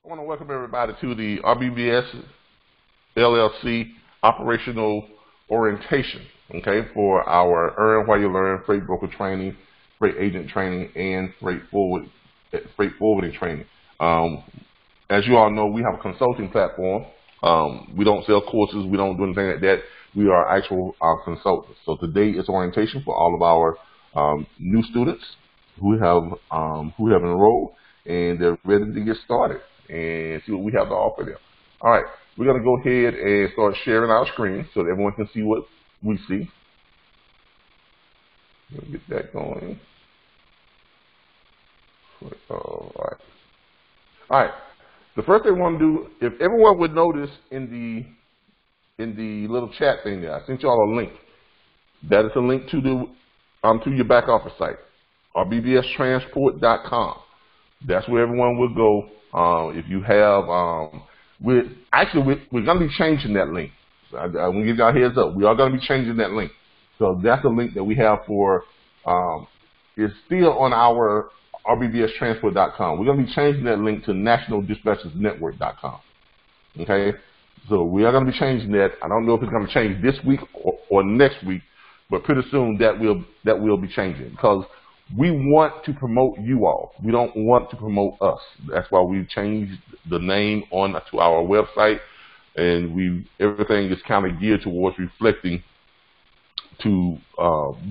I want to welcome everybody to the RBBS LLC operational orientation, okay, for our Earn While You Learn freight broker training, freight agent training, and freight forwarding training. As you all know, we have a consulting platform. We don't sell courses. We don't do anything like that. We are actual consultants. So today is orientation for all of our new students who have enrolled, and they're ready to get started and see what we have to offer them. All right, we're going to go ahead and start sharing our screen so that everyone can see what we see. Let me get that going. All right. The first thing we want to do, if everyone would notice in the little chat thing there, I sent you all a link. That is a link to your back office site, RBBStransport.com. That's where everyone will go. If you have, we're going to be changing that link. So I want to give y'all a heads up. We are going to be changing that link. So that's the link that we have for. It's still on our RBBStransport.com. We're going to be changing that link to nationaldispatchersnetwork.com. Okay, so we are going to be changing that. I don't know if it's going to change this week or next week, but pretty soon that will be changing, because we want to promote you all. We don't want to promote us. That's why we've changed the name on to our website, and everything is kind of geared towards reflecting to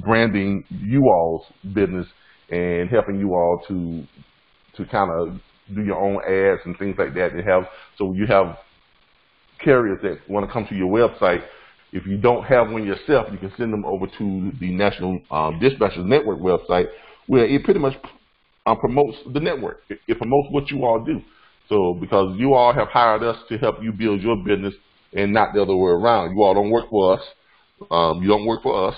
branding you all's business and helping you all to kind of do your own ads and things like that. So you have carriers that want to come to your website. If you don't have one yourself, you can send them over to the National Dispatchers Network website, where it pretty much promotes the network. It promotes what you all do. So because you all have hired us to help you build your business and not the other way around. You all don't work for us. You don't work for us.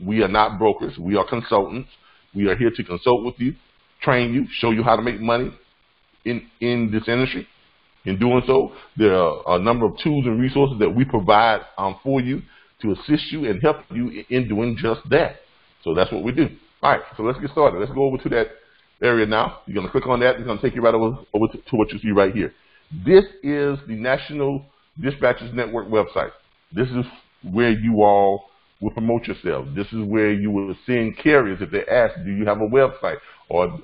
We are not brokers. We are consultants. We are here to consult with you, train you, show you how to make money in this industry. In doing so, there are a number of tools and resources that we provide for you to assist you and help you in doing just that. So that's what we do. All right, so let's get started. Let's go over to that area now. You're going to click on that. It's going to take you right over to what you see right here. This is the National Dispatchers Network website. This is where you all will promote yourself. This is where you will send carriers if they ask, do you have a website? Or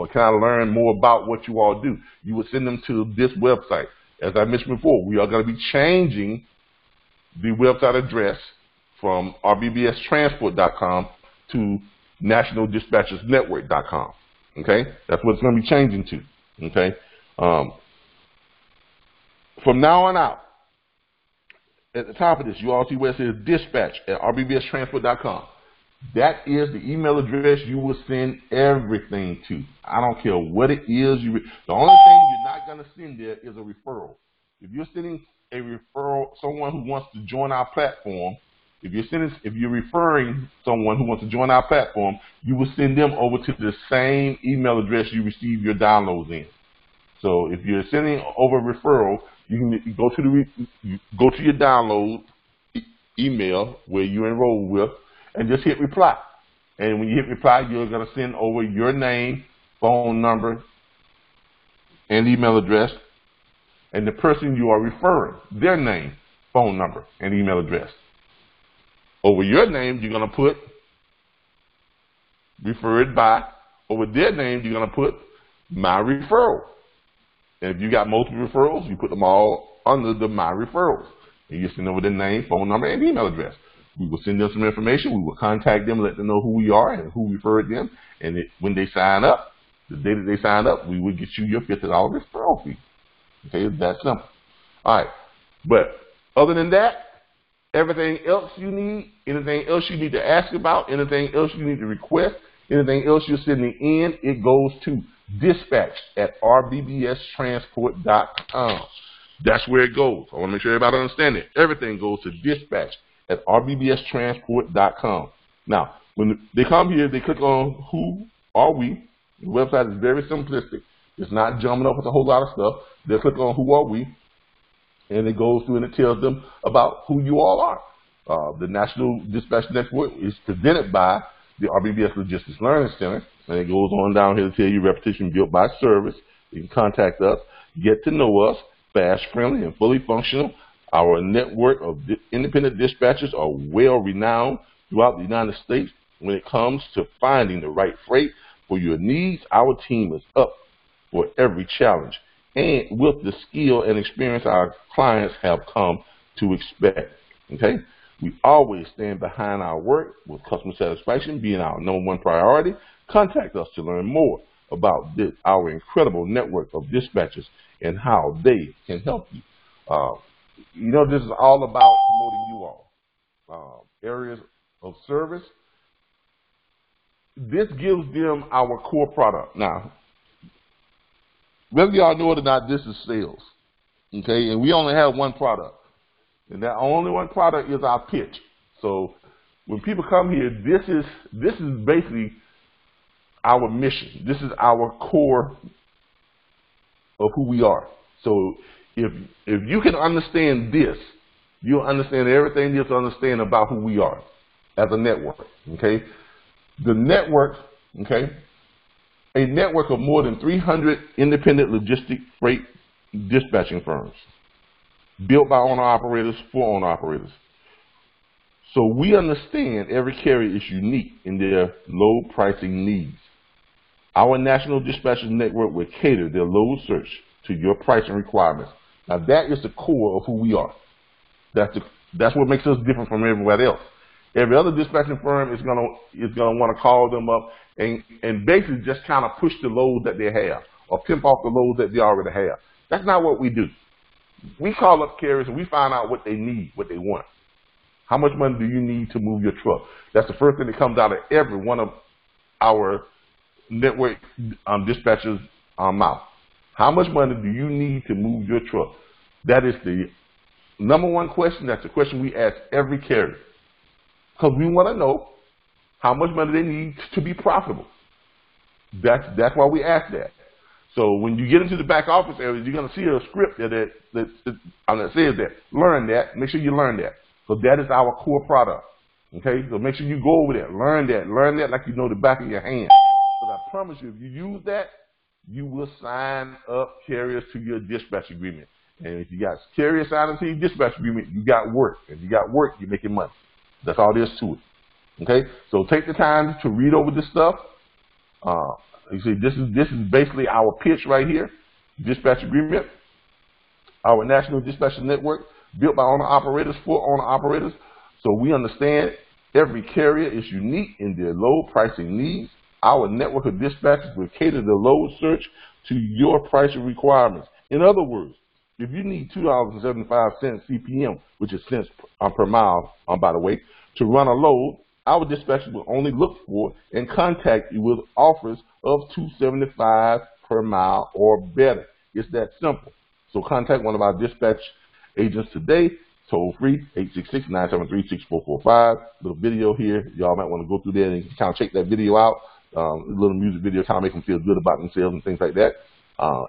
can I learn more about what you all do? You would send them to this website. As I mentioned before, we are going to be changing the website address from RBBStransport.com to nationaldispatchersnetwork.com. Okay, that's what it's going to be changing to. Okay, from now on out, at the top of this, you all see where it says dispatch at RBBStransport.com. That is the email address you will send everything to. I don't care what it is. The only thing you're not going to send there is a referral. If you're sending a referral, someone who wants to join our platform, if you're referring someone who wants to join our platform, you will send them over to the same email address you receive your downloads in. So if you're sending over a referral, you can go to your download email where you enroll with, and just hit reply. And when you hit reply, you're going to send over your name, phone number, and email address, and the person you are referring, their name, phone number, and email address. Over your name, you're going to put referred by. Over their name, you're going to put my referral. And if you got multiple referrals, you put them all under the my referrals. And you send over their name, phone number, and email address. We will send them some information. We will contact them, let them know who we are and who referred them. And when they sign up, the day that they sign up, we will get you your $50 referral fee. Okay, it's that simple. All right. But other than that, everything else you need, anything else you need to ask about, anything else you need to request, anything else you're sending in, it goes to dispatch at RBBStransport.com. That's where it goes. I want to make sure everybody understands it. Everything goes to dispatch at RBBStransport.com. Now, when they come here, they click on who are we. The website is very simplistic. It's not jumping up with a whole lot of stuff. They click on who are we, and it goes through and it tells them about who you all are. The National Dispatch Network is presented by the RBBS Logistics Learning Center, and it goes on down here to tell you repetition built by service. You can contact us, get to know us, fast, friendly, and fully functional. Our network of independent dispatchers are well renowned throughout the United States. When it comes to finding the right freight for your needs, our team is up for every challenge, and with the skill and experience our clients have come to expect. Okay, we always stand behind our work, with customer satisfaction being our #1 priority. Contact us to learn more about our incredible network of dispatchers and how they can help you. You know, this is all about promoting you all. Areas of service. This gives them our core product. Now, whether y'all know it or not, this is sales. Okay, and we only have one product. And that only one product is our pitch. So when people come here, this is basically our mission. This is our core of who we are. So if you can understand this, you'll understand everything you have to understand about who we are as a network. Okay, the network. Okay, a network of more than 300 independent logistic freight dispatching firms, built by owner-operators for owner-operators. So we understand every carrier is unique in their load pricing needs. Our national dispatchers network will cater their load search to your pricing requirements. Now that is the core of who we are. That's what makes us different from everybody else. Every other dispatching firm is gonna want to call them up and basically just kind of push the load that they have or pimp off the load that they already have. That's not what we do. We call up carriers and we find out what they need, what they want. How much money do you need to move your truck? That's the first thing that comes out of every one of our network dispatchers' mouth. How much money do you need to move your truck? That is the #1 question. That's the question we ask every carrier. Because we want to know how much money they need to be profitable. That's why we ask that. So when you get into the back office area, you're going to see a script that says that. Learn that. Make sure you learn that. So that is our core product. Okay? So make sure you go over there. Learn that. Learn that like you know the back of your hand. But I promise you, if you use that, you will sign up carriers to your dispatch agreement. And if you got carriers signing to your dispatch agreement, you got work. If you got work, you're making money. That's all there is to it. Okay? So take the time to read over this stuff. You see, this is basically our pitch right here. Dispatch agreement. Our national dispatcher network, built by owner-operators for owner-operators. So we understand every carrier is unique in their load pricing needs. Our network of dispatchers will cater the load search to your pricing requirements. In other words, if you need $2.75 CPM, which is cents per mile, by the way, to run a load, our dispatcher will only look for and contact you with offers of $2.75 per mile or better. It's that simple. So contact one of our dispatch agents today, toll free, 866-973-6445. Little video here. Y'all might want to go through there and kind of check that video out. A little music video, kind of make them feel good about themselves and things like that.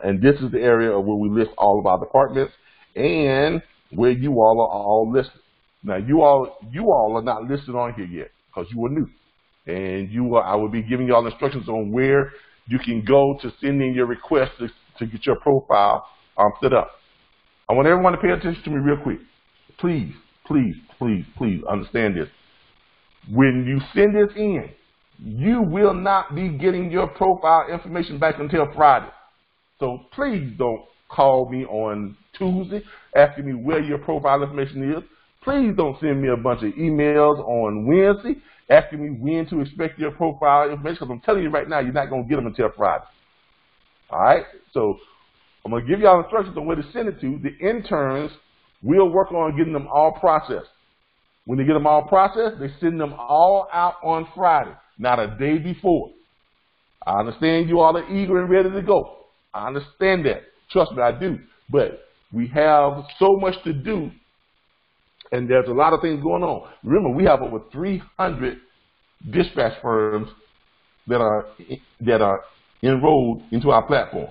And this is the area where we list all of our departments and where you all are all listed. Now, you all are not listed on here yet because you are new. And I will be giving you all instructions on where you can go to send in your request to get your profile set up. I want everyone to pay attention to me real quick. Please, please, please, please understand this. When you send this in, you will not be getting your profile information back until Friday. So please don't call me on Tuesday asking me where your profile information is. Please don't send me a bunch of emails on Wednesday asking me when to expect your profile information, because I'm telling you right now, you're not going to get them until Friday. All right? So I'm going to give y'all instructions on where to send it to. The interns will work on getting them all processed. When they get them all processed, they send them all out on Friday, not a day before. I understand you all are eager and ready to go. I understand that. Trust me, I do. But we have so much to do, and there's a lot of things going on. Remember, we have over 300 dispatch firms that are enrolled into our platform.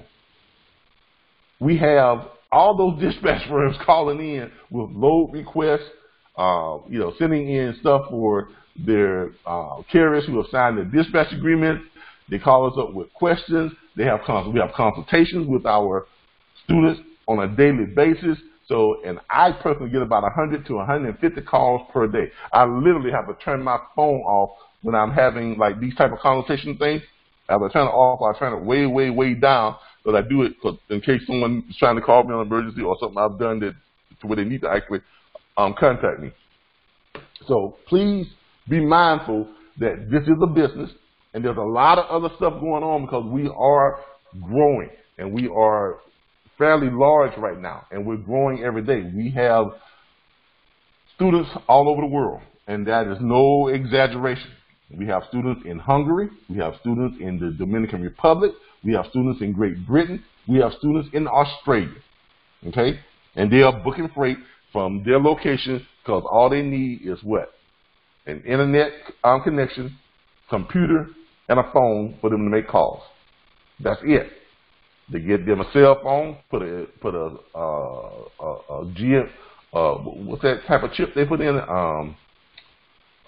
We have all those dispatch firms calling in with load requests, sending in stuff for their carriers who have signed their dispatch agreements, They call us up with questions. We have consultations with our students on a daily basis. So, and I personally get about 100 to 150 calls per day. I literally have to turn my phone off when I'm having like these type of consultation things. I have to turn it off. I turn it way, way, way down, but I do it in case someone is trying to call me on an emergency or something I've done that to where they need to actually contact me. So please be mindful that this is a business, and there's a lot of other stuff going on because we are growing and we are fairly large right now, and we're growing every day. We have students all over the world, and that is no exaggeration. We have students in Hungary, we have students in the Dominican Republic, we have students in Great Britain, we have students in Australia, okay? And they are booking freight from their location because all they need is what? An internet connection, computer, and a phone for them to make calls. That's it. They get them a cell phone, put a GM, what's that type of chip they put in?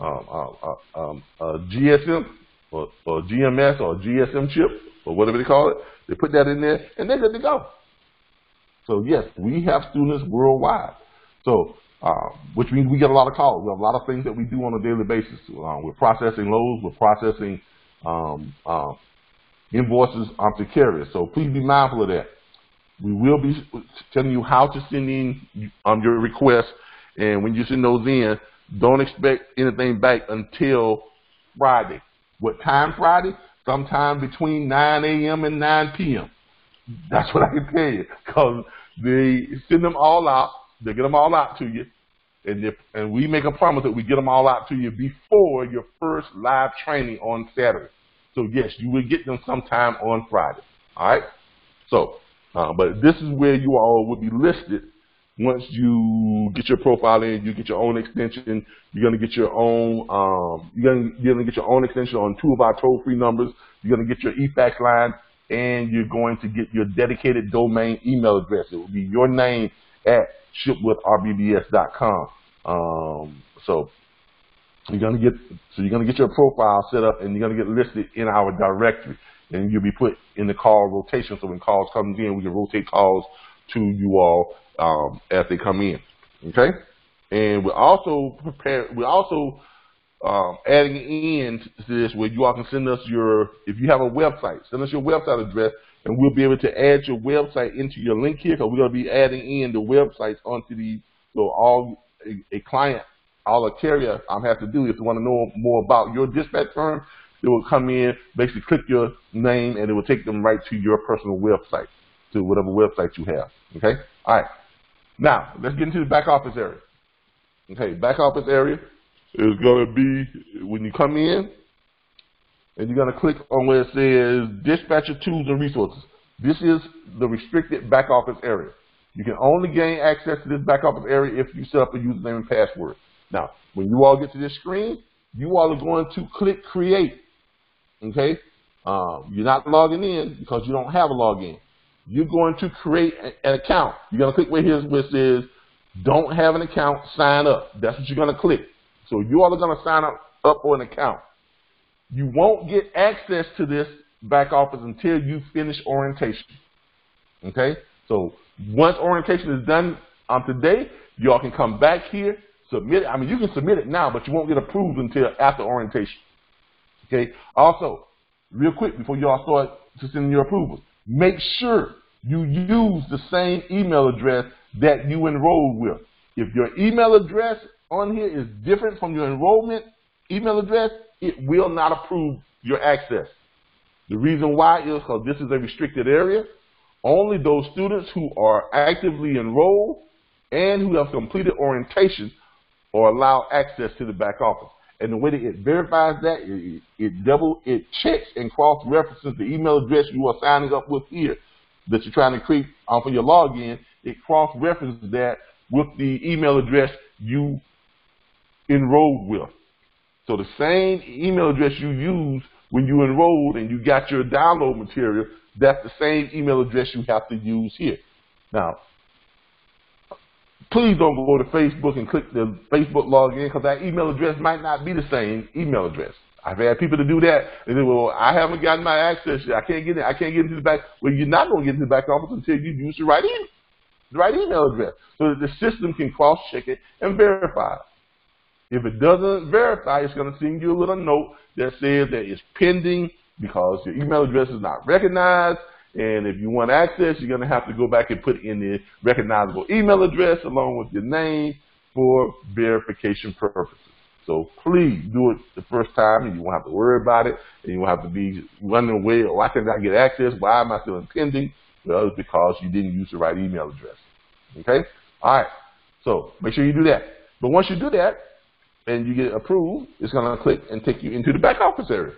GSM or GMS or GSM chip or whatever they call it. They put that in there and they're good to go. So yes, we have students worldwide. So which means we get a lot of calls. We have a lot of things that we do on a daily basis. We're processing loads. We're processing invoices to carriers. So please be mindful of that. We will be telling you how to send in your requests, and when you send those in, don't expect anything back until Friday. What time Friday? Sometime between 9 a.m. and 9 p.m. That's what I can tell you, because they send them all out. They get them all out to you, and we make a promise that we get them all out to you before your first live training on Saturday. So yes, you will get them sometime on Friday. All right. So, but this is where you all will be listed once you get your profile in. You get your own extension. You're gonna get your own. You're gonna get your own extension on 2 of our toll-free numbers. You're gonna get your eFax line, and you're going to get your dedicated domain email address. It will be your name at shipwithrbbs.com. So you're gonna get your profile set up, and you're gonna get listed in our directory, and you'll be put in the call rotation. So when calls come in, we can rotate calls to you all as they come in. Okay, and we're also prepared. We're also adding in to this where you all can send us if you have a website, send us your website address, and we'll be able to add your website into your link here, because we're going to be adding in the websites onto so all a client, all a carrier have to do, if you want to know more about your dispatch firm, they will come in, basically click your name, and it will take them right to your personal website, to whatever website you have. Okay? All right. Now, let's get into the back office area. Okay, back office area is going to be when you come in, and you're going to click on where it says Dispatcher Tools and Resources. This is the restricted back office area. You can only gain access to this back office area if you set up a username and password. Now, when you all get to this screen, you all are going to click Create. Okay? You're not logging in because you don't have a login. You're going to create an account. You're going to click right here where it says Don't Have an Account, Sign Up. That's what you're going to click. So you all are going to sign up for an account. You won't get access to this back office until you finish orientation. Okay? So once orientation is done today, you all can come back here, submit it. I mean, you can submit it now, but you won't get approved until after orientation. Okay? Also, real quick before you all start to send your approvals, make sure you use the same email address that you enrolled with. If your email address on here is different from your enrollment email address, it will not approve your access. The reason why is because this is a restricted area. Only those students who are actively enrolled and who have completed orientation are allowed access to the back office. And the way that it verifies that, it checks and cross-references the email address you are signing up with here that you're trying to create for your login. It cross-references that with the email address you enrolled with. So the same email address you used when you enrolled and you got your download material, that's the same email address you have to use here. Now, please don't go to Facebook and click the Facebook login, because that email address might not be the same email address. I've had people to do that, and they well, I haven't gotten my access yet. I can't get in. I can't get into the back. Well, you're not going to get into the back office until you use the right email address, so that the system can cross-check it and verify it. If it doesn't verify, it's going to send you a little note that says that it's pending because your email address is not recognized. And if you want access, you're going to have to go back and put in the recognizable email address along with your name for verification purposes. So please do it the first time, and you won't have to worry about it, and you won't have to be running away, or why can't I get access? Why am I still pending? Well, it's because you didn't use the right email address. Okay? All right. So make sure you do that. But once you do that and you get approved, it's going to click and take you into the back office area.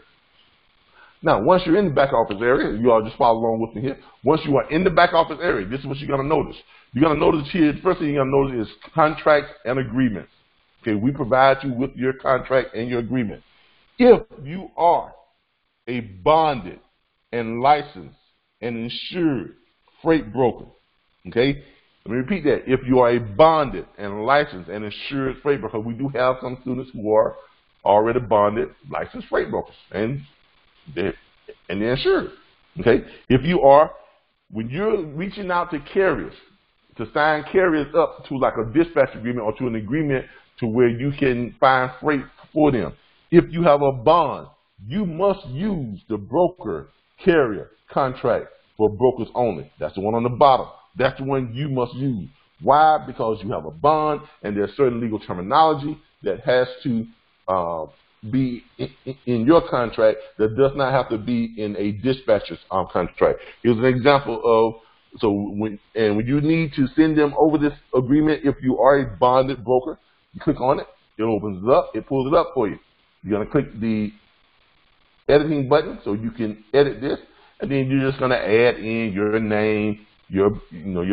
Now, once you're in the back office area, you all just follow along with me here. Once you are in the back office area, this is what you're going to notice. You're going to notice here, the first thing you're going to notice is contracts and agreements. Okay, we provide you with your contract and your agreement. If you are a bonded and licensed and insured freight broker, okay, let me repeat that. If you are a bonded and licensed and insured freight broker, we do have some students who are already bonded, licensed freight brokers, and they're insured. Okay, if you are, when you're reaching out to carriers to sign carriers up to like a dispatch agreement or to an agreement to where you can find freight for them, if you have a bond, you must use the broker carrier contract for brokers only. That's the one on the bottom. That's the one you must use. Why? Because you have a bond and there's certain legal terminology that has to be in your contract that does not have to be in a dispatcher's contract. Here's an example of, so when you need to send them over this agreement, if you are a bonded broker, you click on it, it opens it up, it pulls it up for you. You're going to click the editing button so you can edit this, and then you're just going to add in your name, your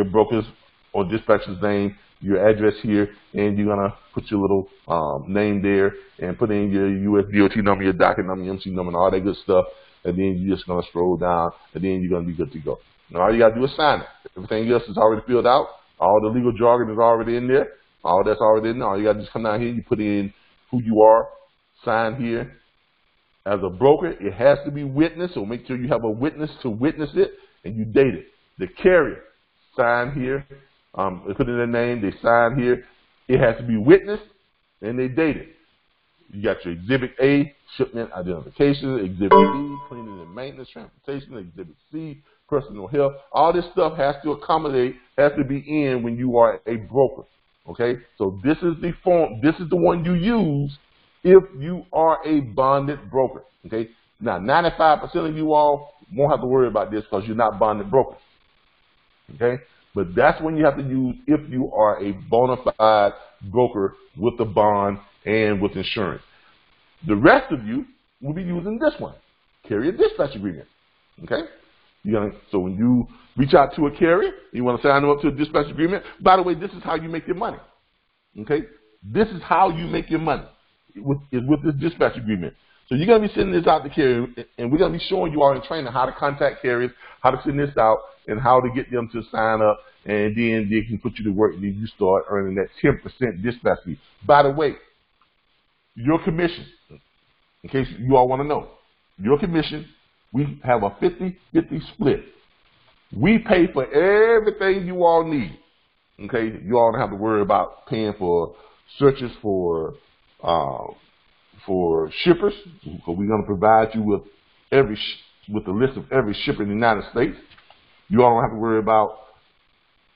broker's or dispatcher's name, your address here, and you're going to put your little name there and put in your US DOT number, your docket number, your MC number, and all that good stuff, and then you're just going to scroll down, and then you're going to be good to go. Now, all you got to do is sign it. Everything else is already filled out. All the legal jargon is already in there. All that's already in there. All you got to just come down here, you put in who you are, sign here. As a broker, it has to be witnessed, so make sure you have a witness to witness it, and you date it. The carrier, sign here. They put in their name, they sign here. It has to be witnessed, and they date it. You got your Exhibit A, shipment identification, Exhibit B, cleaning and maintenance, transportation, Exhibit C, personal health. All this stuff has to accommodate, has to be in when you are a broker. Okay, so this is the form, this is the one you use if you are a bonded broker. Okay, now 95% of you all won't have to worry about this because you're not bonded brokers. Okay, but that's when you have to use if you are a bona fide broker with a bond and with insurance. The rest of you will be using this one, carrier dispatch agreement. Okay, so when you reach out to a carrier, you want to sign them up to a dispatch agreement. By the way, this is how you make your money. Okay, this is how you make your money with this dispatch agreement. So you're going to be sending this out to carriers, and we're going to be showing you all in training how to contact carriers, how to send this out, and how to get them to sign up, and then they can put you to work, and then you start earning that 10% dispatch fee. By the way, your commission, in case you all want to know, your commission, we have a 50-50 split. We pay for everything you all need. Okay, you all don't have to worry about paying for searches for shippers. So we're going to provide you with with the list of every shipper in the United States. You all don't have to worry about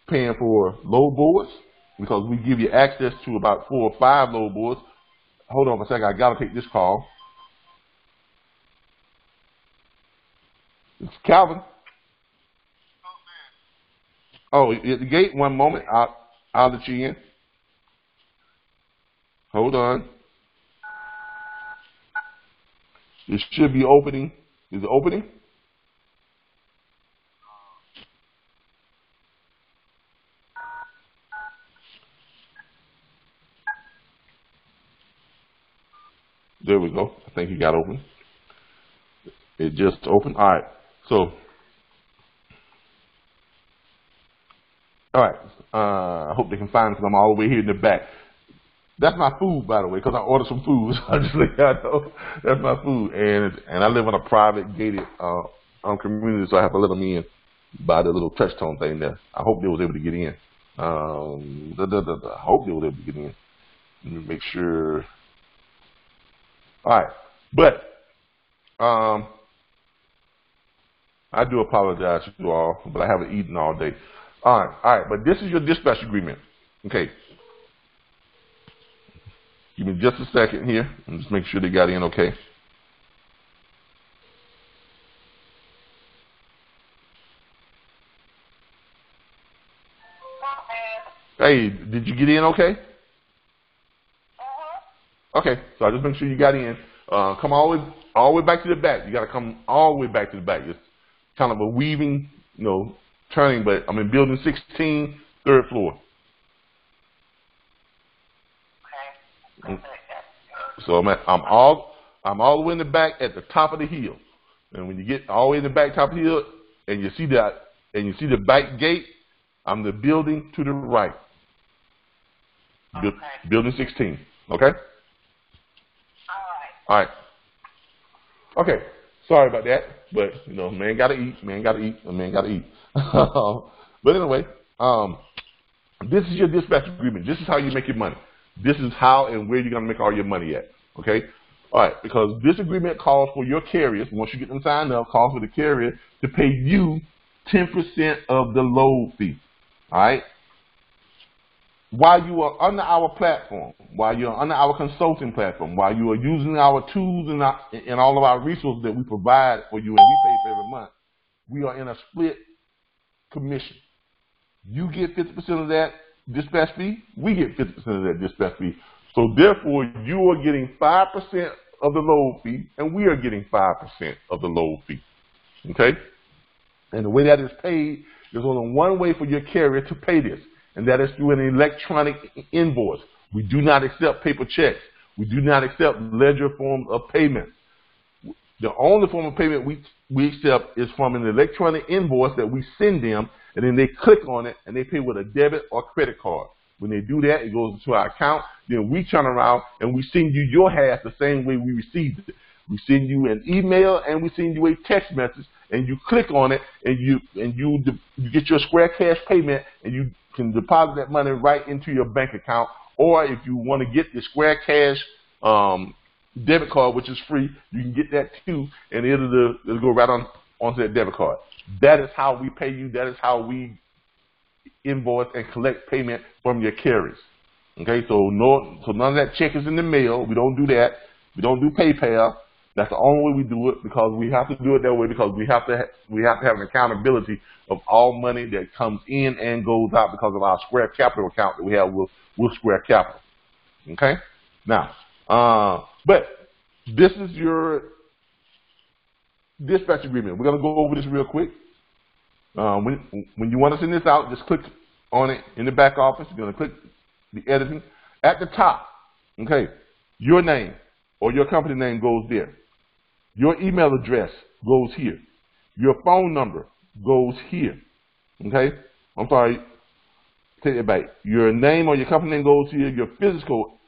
paying for load boards because we give you access to about 4 or 5 load boards. Hold on for a second, I got to take this call. It's Calvin. Oh, at the gate, one moment. I'll let you in. Hold on. It should be opening. Is it opening? There we go. I think it got open. It just opened. All right. So, all right. I hope they can find me because I'm all the way here in the back. That's my food, by the way, because I ordered some food. So I just let y'all know that's my food, and I live in a private gated community, so I have to let them in by the little touch tone thing there. I hope they was able to get in. I hope they was able to get in. Let me make sure. All right, but I do apologize to you all, but I haven't eaten all day. All right, but this is your dispatch agreement. Okay. Give me just a second here and just make sure they got in okay. Hey, did you get in okay? Okay, so I just make sure you got in. Come all the way back to the back. You got to come all the way back to the back. It's kind of a weaving, turning, but I'm in building 16, third floor. Okay. So I'm all the way in the back at the top of the hill. And when you get all the way in the back top of the hill and you see the back gate, I'm the building to the right. Okay. Building 16. Okay? All right. Okay. Sorry about that, but man gotta eat, a man gotta eat. But anyway, this is your dispatch agreement. This is how you make your money. This is how and where you're gonna make all your money at. Okay? All right, because this agreement calls for your carriers, once you get them signed up, calls for the carrier to pay you 10% of the load fee. All right? While you are under our platform, while you're under our consulting platform, while you are using our tools and all of our resources that we provide for you and we pay for every month, we are in a split commission. You get 50% of that dispatch fee, we get 50% of that dispatch fee. So therefore, you are getting 5% of the load fee, and we are getting 5% of the load fee. Okay? And the way that is paid, there's only one way for your carrier to pay this, and that is through an electronic invoice. We do not accept paper checks. We do not accept ledger forms of payment. The only form of payment we accept is from an electronic invoice that we send them, and then they click on it, and they pay with a debit or credit card. When they do that, it goes into our account. Then we turn around, and we send you your half the same way we received it. We send you an email, and we send you a text message, and you click on it, and you get your Square Cash payment, and you can deposit that money right into your bank account. Or if you want to get the Square Cash debit card, which is free, you can get that too, and it'll go right onto that debit card. That is how we pay you. That is how we invoice and collect payment from your carriers. Okay, so none of that check is in the mail. We don't do that. We don't do PayPal. That's the only way we do it, because we have to do it that way, because we have to have an accountability of all money that comes in and goes out because of our Square Capital account that we have with Square Capital. Okay, now, but this is your dispatch agreement. We're gonna go over this real quick. When you want to send this out, just click on it in the back office. You're gonna click the editing at the top. Okay, your name or your company name goes there. Your email address goes here. Your phone number goes here. Okay? I'm sorry. Take it back. Your name or your company name goes here. Your physical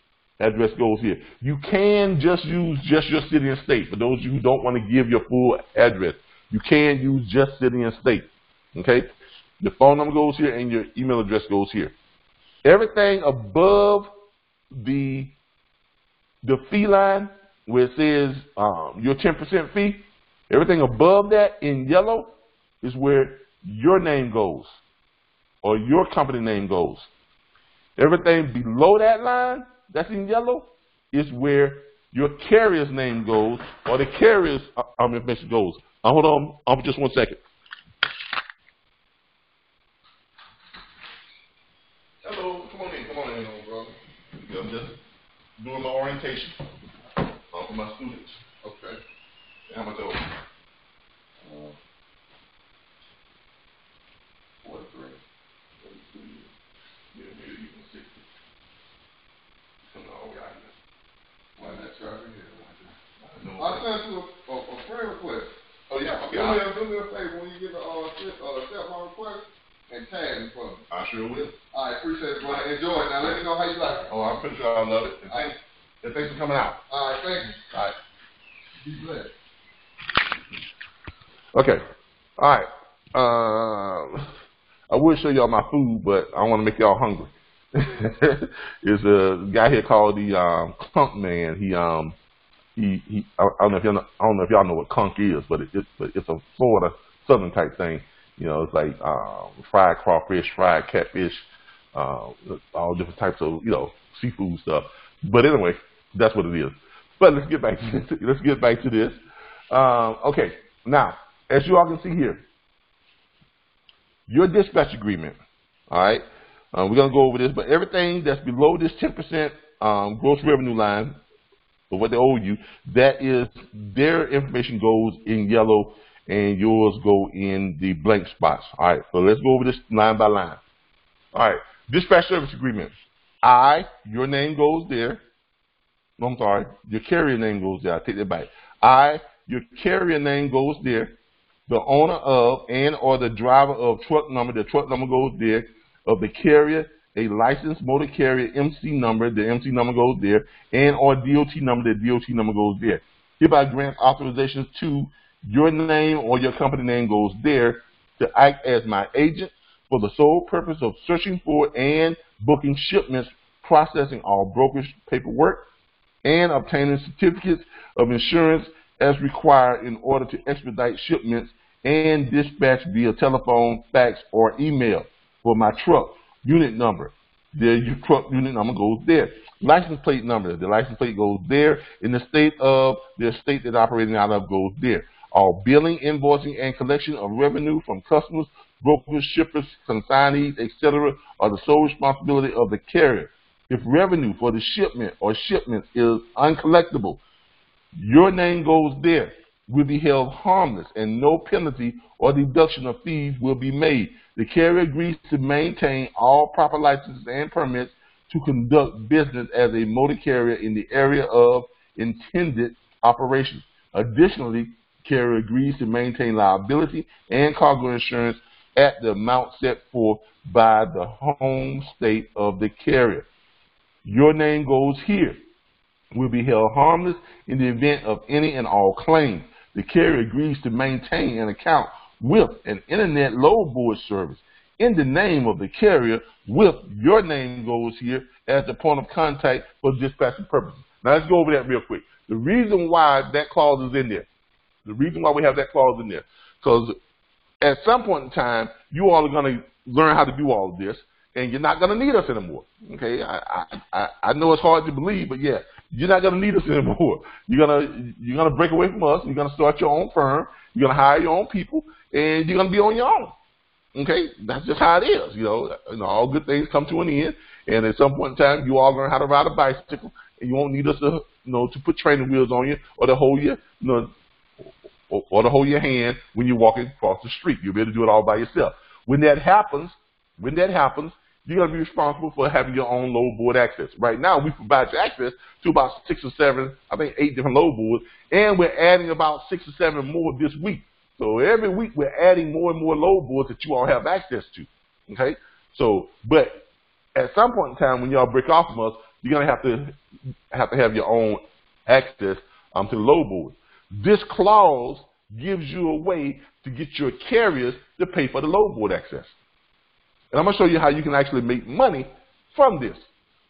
address goes here. You can just use just your city and state. For those of you who don't want to give your full address, you can use just city and state. Okay? The phone number goes here and your email address goes here. Everything above the fee line, where it says your 10% fee, everything above that in yellow is where your name goes or your company name goes. Everything below that line that's in yellow is where your carrier's name goes or the carrier's information goes. Hold on, just 1 second. Hello, come on in, bro. I'm just doing my orientation. For my students. Okay. How much over? 43. 42 years. Yeah, maybe even 60. Coming all the way out here. Why not charging here? I sent you a friend request. Oh, yeah. Okay. Do me a favor when you get the step on request and tag me for me. I sure will. All right, appreciate it, brother. Enjoy it. Now let me know how you like it. Oh, I'm pretty sure I love it. Thanks for coming out. All right, thank you. All right. Be blessed. Okay. All right. I would show y'all my food, but I want to make y'all hungry. There's a guy here called the Conk Man. I don't know if y'all know what conch is, but it's a Florida Southern type thing. You know, it's like fried crawfish, fried catfish, all different types of seafood stuff. But anyway, that's what it is. But let's get back to this. Okay, now as you all can see here, your dispatch agreement. All right, we're gonna go over this, but everything that's below this 10% gross revenue line, or what they owe you, that is their information goes in yellow, and yours go in the blank spots. All right, so let's go over this line by line. All right, dispatch service agreement. Your name goes there. No, I'm sorry, your carrier name goes there. I take that back. Your carrier name goes there. The owner of and or the driver of truck number, the truck number goes there. Of the carrier, a licensed motor carrier MC number, the MC number goes there. And or DOT number, the DOT number goes there. Hereby grant authorizations to your name or your company name goes there to act as my agent for the sole purpose of searching for and booking shipments, processing all brokerage paperwork, and obtaining certificates of insurance as required in order to expedite shipments and dispatch via telephone, fax, or email for my truck unit number. Your truck unit number goes there. License plate number, the license plate goes there. In the state that operating out of goes there. All billing, invoicing, and collection of revenue from customers, brokers, shippers, consignees, etc. are the sole responsibility of the carrier. If revenue for the shipment or shipments is uncollectible, your name goes there, will be held harmless, and no penalty or deduction of fees will be made. The carrier agrees to maintain all proper licenses and permits to conduct business as a motor carrier in the area of intended operations. Additionally, the carrier agrees to maintain liability and cargo insurance at the amount set forth by the home state of the carrier. Your name goes here, will be held harmless in the event of any and all claims. The carrier agrees to maintain an account with an internet load board service in the name of the carrier, with your name goes here as the point of contact for dispatching purposes. Now let's go over that real quick. The reason why that clause is in there, the reason why we have that clause in there, because at some point in time, you all are going to learn how to do all of this, and you're not going to need us anymore. Okay, I know it's hard to believe, but yeah, you're not going to need us anymore. You're gonna break away from us. You're going to start your own firm. You're going to hire your own people, and you're going to be on your own. Okay, that's just how it is. You know, all good things come to an end, and at some point in time, you all learn how to ride a bicycle, and you won't need us to, to put training wheels on you or to hold you, or to hold your hand when you're walking across the street. You'll be able to do it all by yourself. When that happens, you're going to be responsible for having your own load board access. Right now, we provide you access to about 6 or 7, I think 8 different load boards, and we're adding about 6 or 7 more this week. So every week, we're adding more and more load boards that you all have access to. Okay? So, but at some point in time, when y'all break off from us, you're going to have your own access to the load board. This clause gives you a way to get your carriers to pay for the load board access. And I'm going to show you how you can actually make money from this.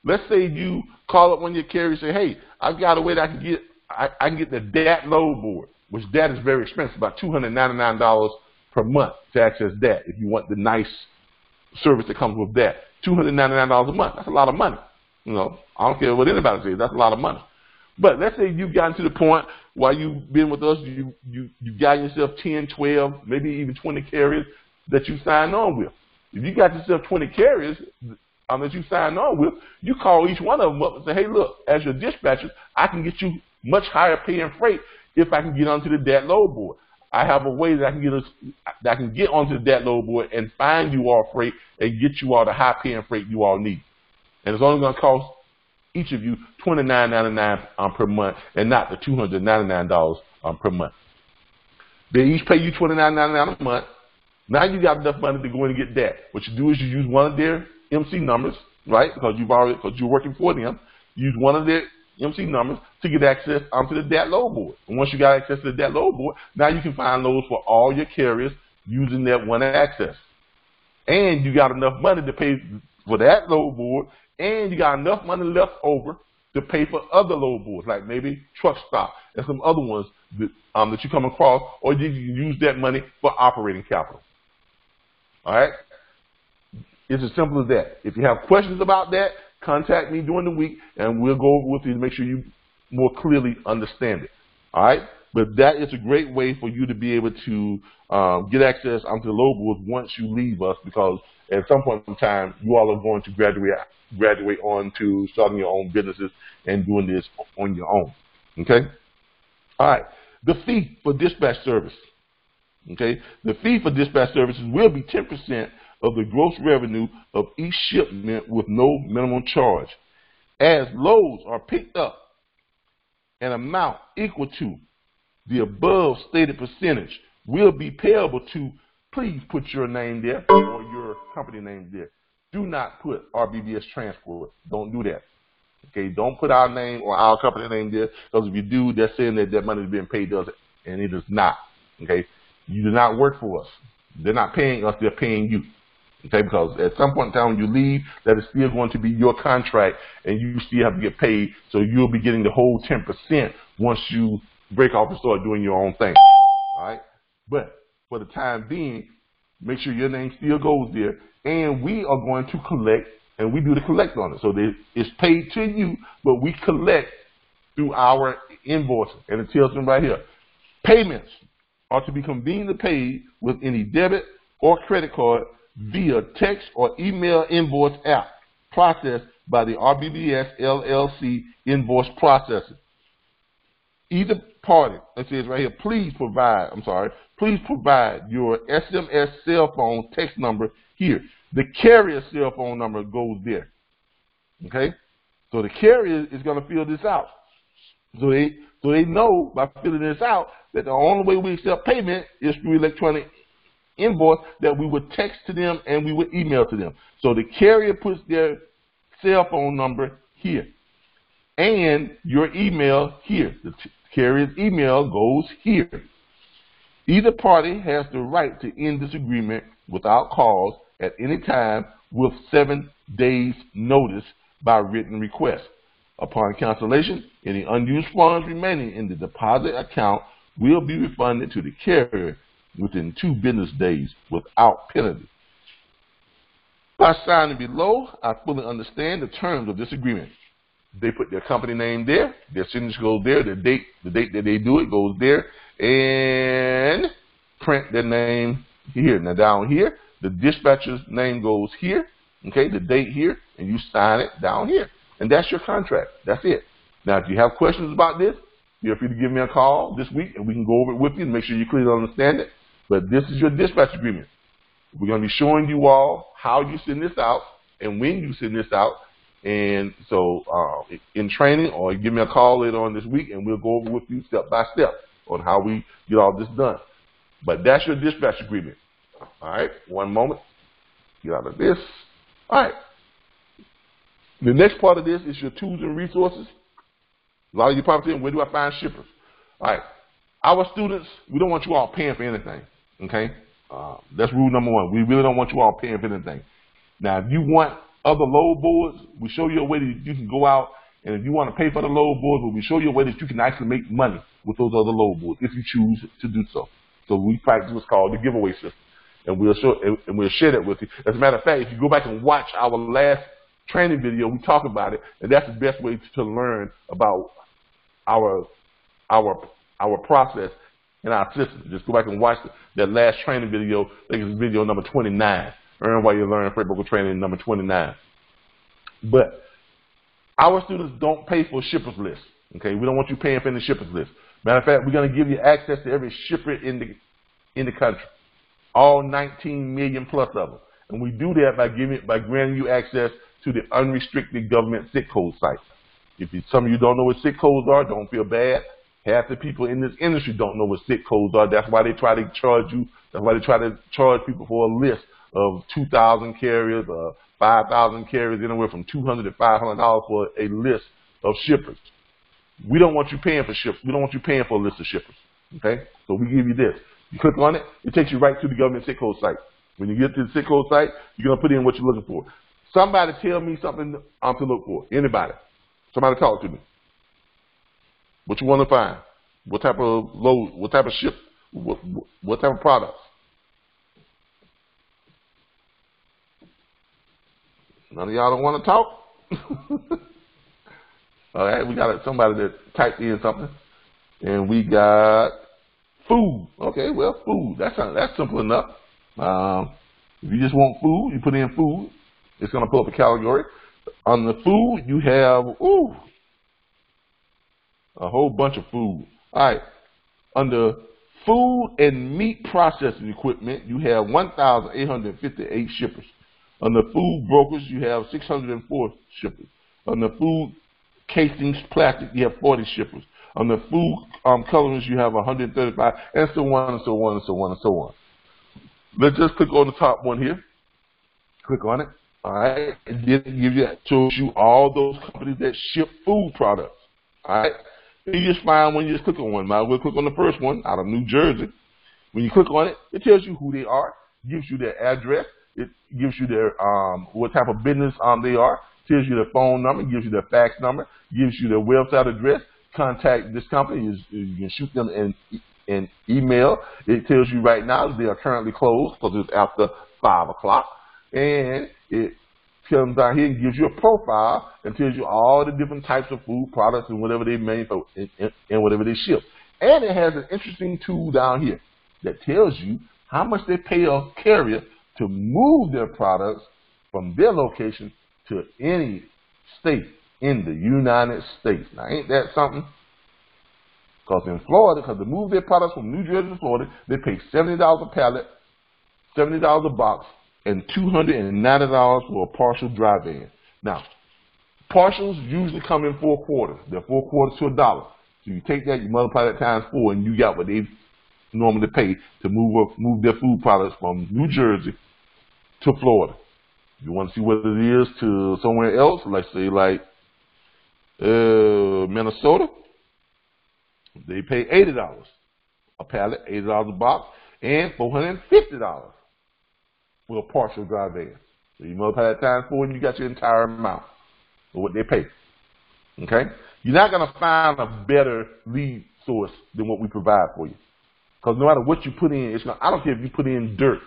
Let's say you call up one of your carriers and say, hey, I've got a way that I can get the DAT load board, which DAT is very expensive, about $299 per month to access DAT if you want the nice service that comes with that. $299 a month, that's a lot of money. I don't care what anybody says, that's a lot of money. But let's say you've gotten to the point while you've been with us, you've got yourself 10, 12, maybe even 20 carriers that you signed on with. If you got yourself 20 carriers that you signed on with, you call each one of them up and say, hey, look, as your dispatcher, I can get you much higher paying freight if I can get onto the DAT load board. I have a way that I can get onto the DAT load board and find you all freight and get you all the high paying freight you all need. And it's only going to cost each of you $29.99 per month and not the $299 per month. They each pay you $29.99 a month. Now you got enough money to go in and get that. What you do is you use one of their MC numbers, right? Because you're working for them. Use one of their MC numbers to get access onto the DAT load board. And once you got access to the DAT load board, now you can find loads for all your carriers using that one access. And you got enough money to pay for that load board, and you got enough money left over to pay for other load boards, like maybe truck stop and some other ones that you come across, or you can use that money for operating capital. All right? It's as simple as that. If you have questions about that, contact me during the week, and we'll go over with you to make sure you more clearly understand it. All right? But that is a great way for you to be able to get access onto the load boards once you leave us, because at some point in time, you all are going to graduate on to starting your own businesses and doing this on your own. Okay? All right. The fee for dispatch service. Okay? The fee for dispatch services will be 10% of the gross revenue of each shipment with no minimum charge. As loads are picked up, an amount equal to the above stated percentage will be payable to, please put your name there or your company name there. Do not put RBBS Transport. Don't do that. Okay, don't put our name or our company name there, because if you do, they're saying that that money is being paid to us, and it is not. Okay, you do not work for us. They're not paying us, they're paying you. Okay, because at some point in time when you leave, that is still going to be your contract, and you still have to get paid, so you'll be getting the whole 10% once you break off and start doing your own thing. All right? But for the time being, make sure your name still goes there, and we are going to collect, and we do the collect on it. So it's paid to you, but we collect through our invoicing. And it tells them right here, payments are to be conveniently paid with any debit or credit card via text or email invoice app processed by the RBBS LLC invoice processor. Either party, it says right here, please provide your SMS cell phone text number here. The carrier cell phone number goes there. Okay? So the carrier is going to fill this out. So they know by filling this out that the only way we accept payment is through electronic invoice that we would text to them and we would email to them. So the carrier puts their cell phone number here and your email here. The carrier's email goes here. Either party has the right to end this agreement without cause at any time with 7 days notice by written request. Upon cancellation, any unused funds remaining in the deposit account will be refunded to the carrier within 2 business days without penalty. By signing below, I fully understand the terms of this agreement. They put their company name there, their signature goes there, the date that they do it goes there, and print their name here. Now down here, the dispatcher's name goes here, okay, the date here, and you sign it down here. And that's your contract. That's it. Now, if you have questions about this, feel free to give me a call this week, and we can go over it with you and make sure you clearly understand it. But this is your dispatch agreement. We're going to be showing you all how you send this out and when you send this out. And so in training, or give me a call later on this week, and we'll go over with you step by step on how we get all this done. But that's your dispatch agreement. All right, one moment. Get out of this. All right. The next part of this is your tools and resources. A lot of you probably saying, where do I find shippers? All right. Our students, we don't want you all paying for anything, okay? That's rule number one. We really don't want you all paying for anything. Now, if you want other load boards, we show you a way that you can go out, and if you want to pay for the load boards, we show you a way that you can actually make money with those other load boards if you choose to do so. So we practice what's called the giveaway system, and we'll share that with you. As a matter of fact, if you go back and watch our last training video, we talk about it, and that's the best way to learn about our process in our system. Just go back and watch that last training video. I think it's video number 29. Earn while you learn, freight broker training number 29. But our students don't pay for shippers list. Okay, we don't want you paying for any shippers list. Matter of fact, we're going to give you access to every shipper in the country, all 19 million plus of them, and we do that by granting you access to the unrestricted government SIC code site. If some of you don't know what SIC codes are, don't feel bad. Half the people in this industry don't know what SIC codes are. That's why they try to charge you. That's why they try to charge people for a list of 2,000 carriers, 5,000 carriers, anywhere from $200 to $500 for a list of shippers. We don't want you paying for shippers. We don't want you paying for a list of shippers. Okay? So we give you this. You click on it, it takes you right to the government SIC code site. When you get to the SIC code site, you're going to put in what you're looking for. Somebody tell me something to look for. Anybody. Somebody talk to me. What you want to find? What type of load? What type of ship? What type of products? None of y'all don't want to talk? All right, we got somebody that typed in something. And we got food. Okay, well, food. That's simple enough. If you just want food, you put in food. It's going to pull up a category. On the food, you have, a whole bunch of food. All right. Under food and meat processing equipment, you have 1,858 shippers. Under food brokers, you have 604 shippers. Under food casings, plastic, you have 40 shippers. Under food colorings, you have 135, and so on and so on and so on and so on. Let's just click on the top one here. Click on it. All right. And then shows you all those companies that ship food products. All right. And you just find one, you just click on one. Might as well click on the first one out of New Jersey. When you click on it, it tells you who they are, gives you their address, it gives you their what type of business they are, tells you their phone number, gives you their fax number, gives you their website address. Contact this company. You can shoot them an email. It tells you right now that they are currently closed because it's after 5 o'clock, and it comes down here and gives you a profile and tells you all the different types of food products and whatever they manufacture and whatever they ship. And it has an interesting tool down here that tells you how much they pay a carrier to move their products from their location to any state in the United States. Now, ain't that something? Because in Florida, because to move their products from New Jersey to Florida, they pay $70 a pallet, $70 a box, and $290 for a partial dry van. Now, partials usually come in 4 quarters. They're 4 quarters to $1. So you take that, you multiply that times 4, and you got what they normally pay to move their food products from New Jersey to Florida. You want to see what it is to somewhere else, let's say like Minnesota, they pay $80 a pallet, $80 a box, and $450 for a partial dry van. So you multiply that times 4 and you got your entire amount of what they pay. Okay? You're not going to find a better lead source than what we provide for you. Because no matter what you put in, I don't care if you put in dirt,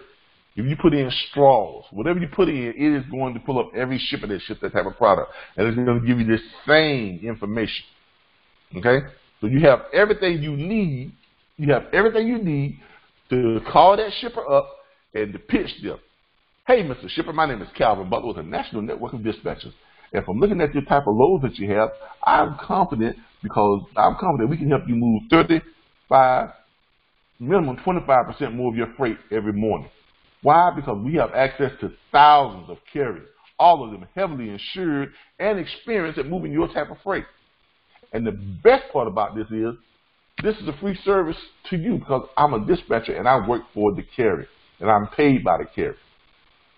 if you put in straws, whatever you put in, it is going to pull up every shipper that ships that type of product. And it's going to give you the same information. Okay? So you have everything you need. You have everything you need to call that shipper up and to pitch them. Hey, Mr. Shipper, my name is Calvin Butler with a national network of dispatchers. And from looking at your type of loads that you have, I'm confident we can help you move 35, minimum 25% more of your freight every morning. Why? Because we have access to thousands of carriers, all of them heavily insured and experienced at moving your type of freight. And the best part about this is a free service to you because I'm a dispatcher and I work for the carrier and I'm paid by the carrier.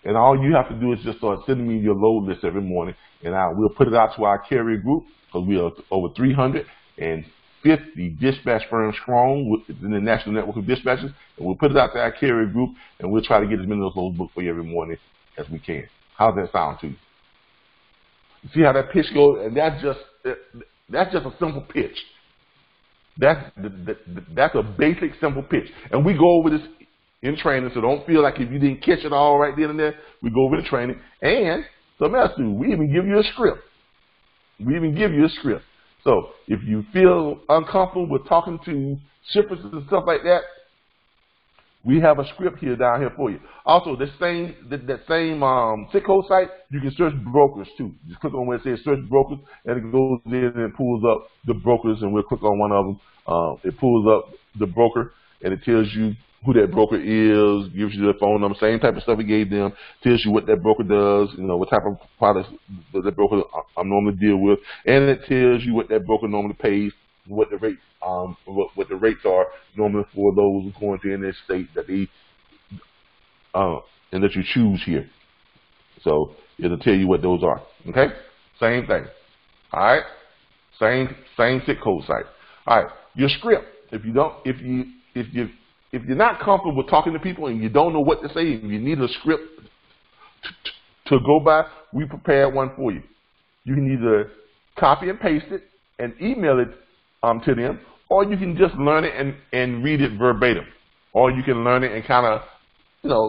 And all you have to do is just start sending me your load list every morning, and we'll put it out to our carrier group because we are over 350 dispatch firms strong in the national network of dispatchers, and we'll put it out to our carrier group, and we'll try to get as many of those loads booked for you every morning as we can. How's that sound to you? You see how that pitch goes? And that's just a simple pitch. That's a basic, simple pitch. And we go over this in training, so don't feel like if you didn't catch it all right then and there, we go over the training. And something else too, we even give you a script. So if you feel uncomfortable with talking to shippers and stuff like that, we have a script here down here for you. Also, that same SIC code site, you can search brokers too. Just click on where it says search brokers, and it goes in and pulls up the brokers, and we'll click on one of them. It pulls up the broker, and it tells you who that broker is, gives you their phone number, same type of stuff we gave them, tells you what that broker does, what type of products that broker normally deal with, and it tells you what that broker normally pays what the rates what the rates are normally for those going to in this state that they and that you choose here. So it'll tell you what those are. Okay, same thing. All right, same zip code site. All right, your script. If you're not comfortable with talking to people and you don't know what to say and you need a script to go by, we prepared one for you. You can either copy and paste it and email it to them, or you can just learn it and read it verbatim, or you can learn it and kind of,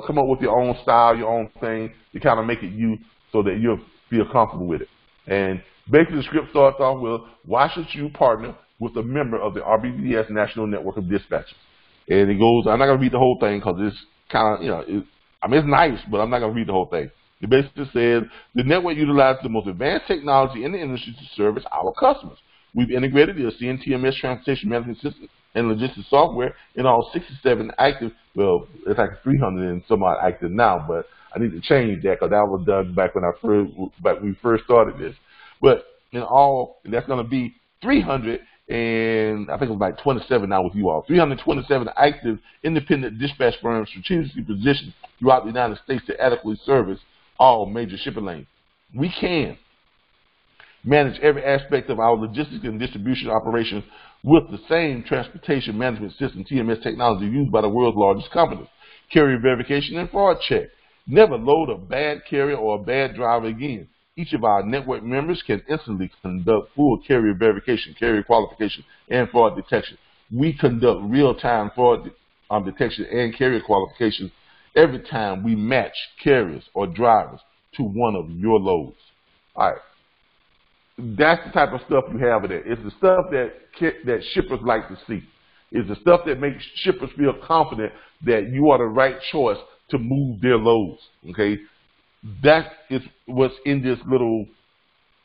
come up with your own style, your own thing to kind of make it you so that you'll feel comfortable with it. And basically the script starts off with, why should you partner with a member of the RBBS National Network of Dispatchers? And it goes, I'm not going to read the whole thing because it's kind of, it's nice, but I'm not going to read the whole thing. It basically says, the network utilizes the most advanced technology in the industry to service our customers. We've integrated the CNTMS transportation management system and logistics software in all 67 active, well, it's like 300 and some odd active now, but I need to change that because that was done back when we first started this. But in all, and that's going to be 300, and I think it was like 27 now with you all. 327 active independent dispatch firms strategically positioned throughout the United States to adequately service all major shipping lanes. We can manage every aspect of our logistics and distribution operations with the same transportation management system, TMS technology, used by the world's largest companies. Carrier verification and fraud check. Never load a bad carrier or a bad driver again. Each of our network members can instantly conduct full carrier verification, carrier qualification, and fraud detection. We conduct real-time fraud detection and carrier qualifications every time we match carriers or drivers to one of your loads. All right. That's the type of stuff you have in there. It's the stuff that shippers like to see. It's the stuff that makes shippers feel confident that you are the right choice to move their loads. Okay, that is what's in this little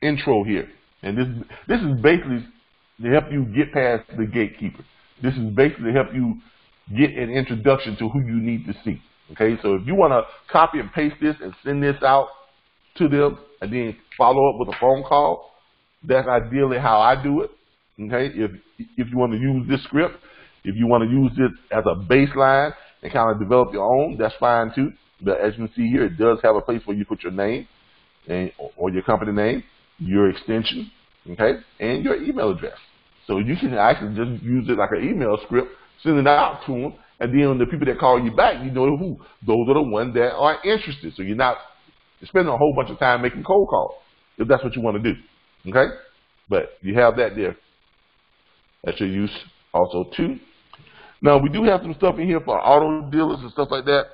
intro here. And this is basically to help you get past the gatekeeper. This is basically to help you get an introduction to who you need to see. Okay, so if you want to copy and paste this and send this out to them and then follow up with a phone call, that's ideally how I do it. Okay, if you want to use this script, if you want to use it as a baseline and kind of develop your own, that's fine too. But as you can see here, it does have a place where you put your name or your company name, your extension, okay, and your email address. So you can actually just use it like an email script, send it out to them, and then the people that call you back, you know who. Those are the ones that are interested. So you're not spending a whole bunch of time making cold calls if that's what you want to do. Okay? But you have that there. That's your use also too. Now we do have some stuff in here for auto dealers and stuff like that.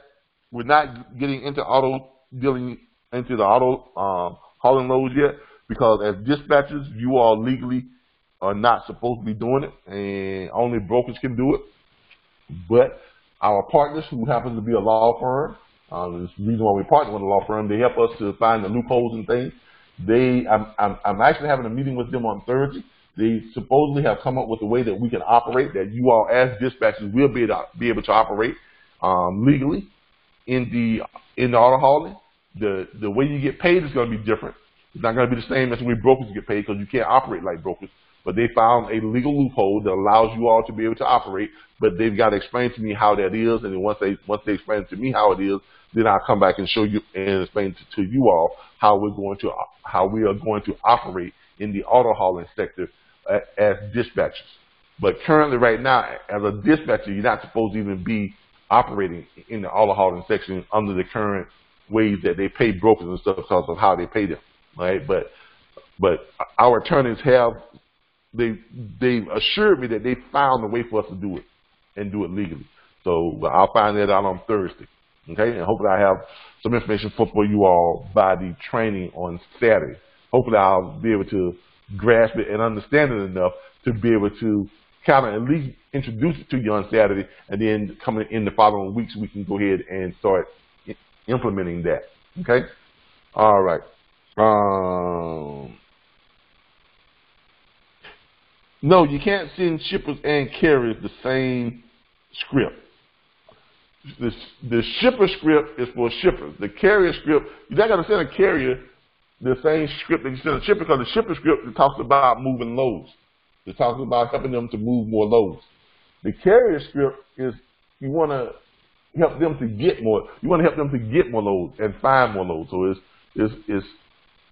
We're not getting into auto dealing into the auto hauling loads yet because as dispatchers, you all legally are not supposed to be doing it, and only brokers can do it. But our partners, who happen to be a law firm, this is the reason why we partner with a law firm, they help us to find the loopholes and things. I'm actually having a meeting with them on Thursday. They supposedly have come up with a way that we can operate, that you all as dispatchers will be able to operate legally in the auto hauling. The way you get paid is going to be different. It's not going to be the same as the way brokers get paid because you can't operate like brokers. But they found a legal loophole that allows you all to be able to operate, but they've got to explain to me how that is. And then once they explain to me how it is, then I'll come back and show you and explain to you all how we are going to operate in the auto hauling sector as dispatchers. But currently, right now, as a dispatcher, you're not supposed to even be operating in the auto hauling section under the current ways that they pay brokers and stuff because of how they pay them, right? But our attorneys they've assured me that they found a way for us to do it and do it legally. So I'll find that out on Thursday, okay? And hopefully I have some information for you all by the training on Saturday. Hopefully I'll be able to grasp it and understand it enough to be able to kind of at least introduce it to you on Saturday, and then coming in the following weeks we can go ahead and start implementing that, okay? All right. No, you can't send shippers and carriers the same script. The shipper script is for shippers. The carrier script, you're not going to send a carrier the same script that you send a shipper because the shipper script talks about moving loads. It talks about helping them to move more loads. The carrier script is you want to help them to get more. You want to help them to get more loads and find more loads. So it's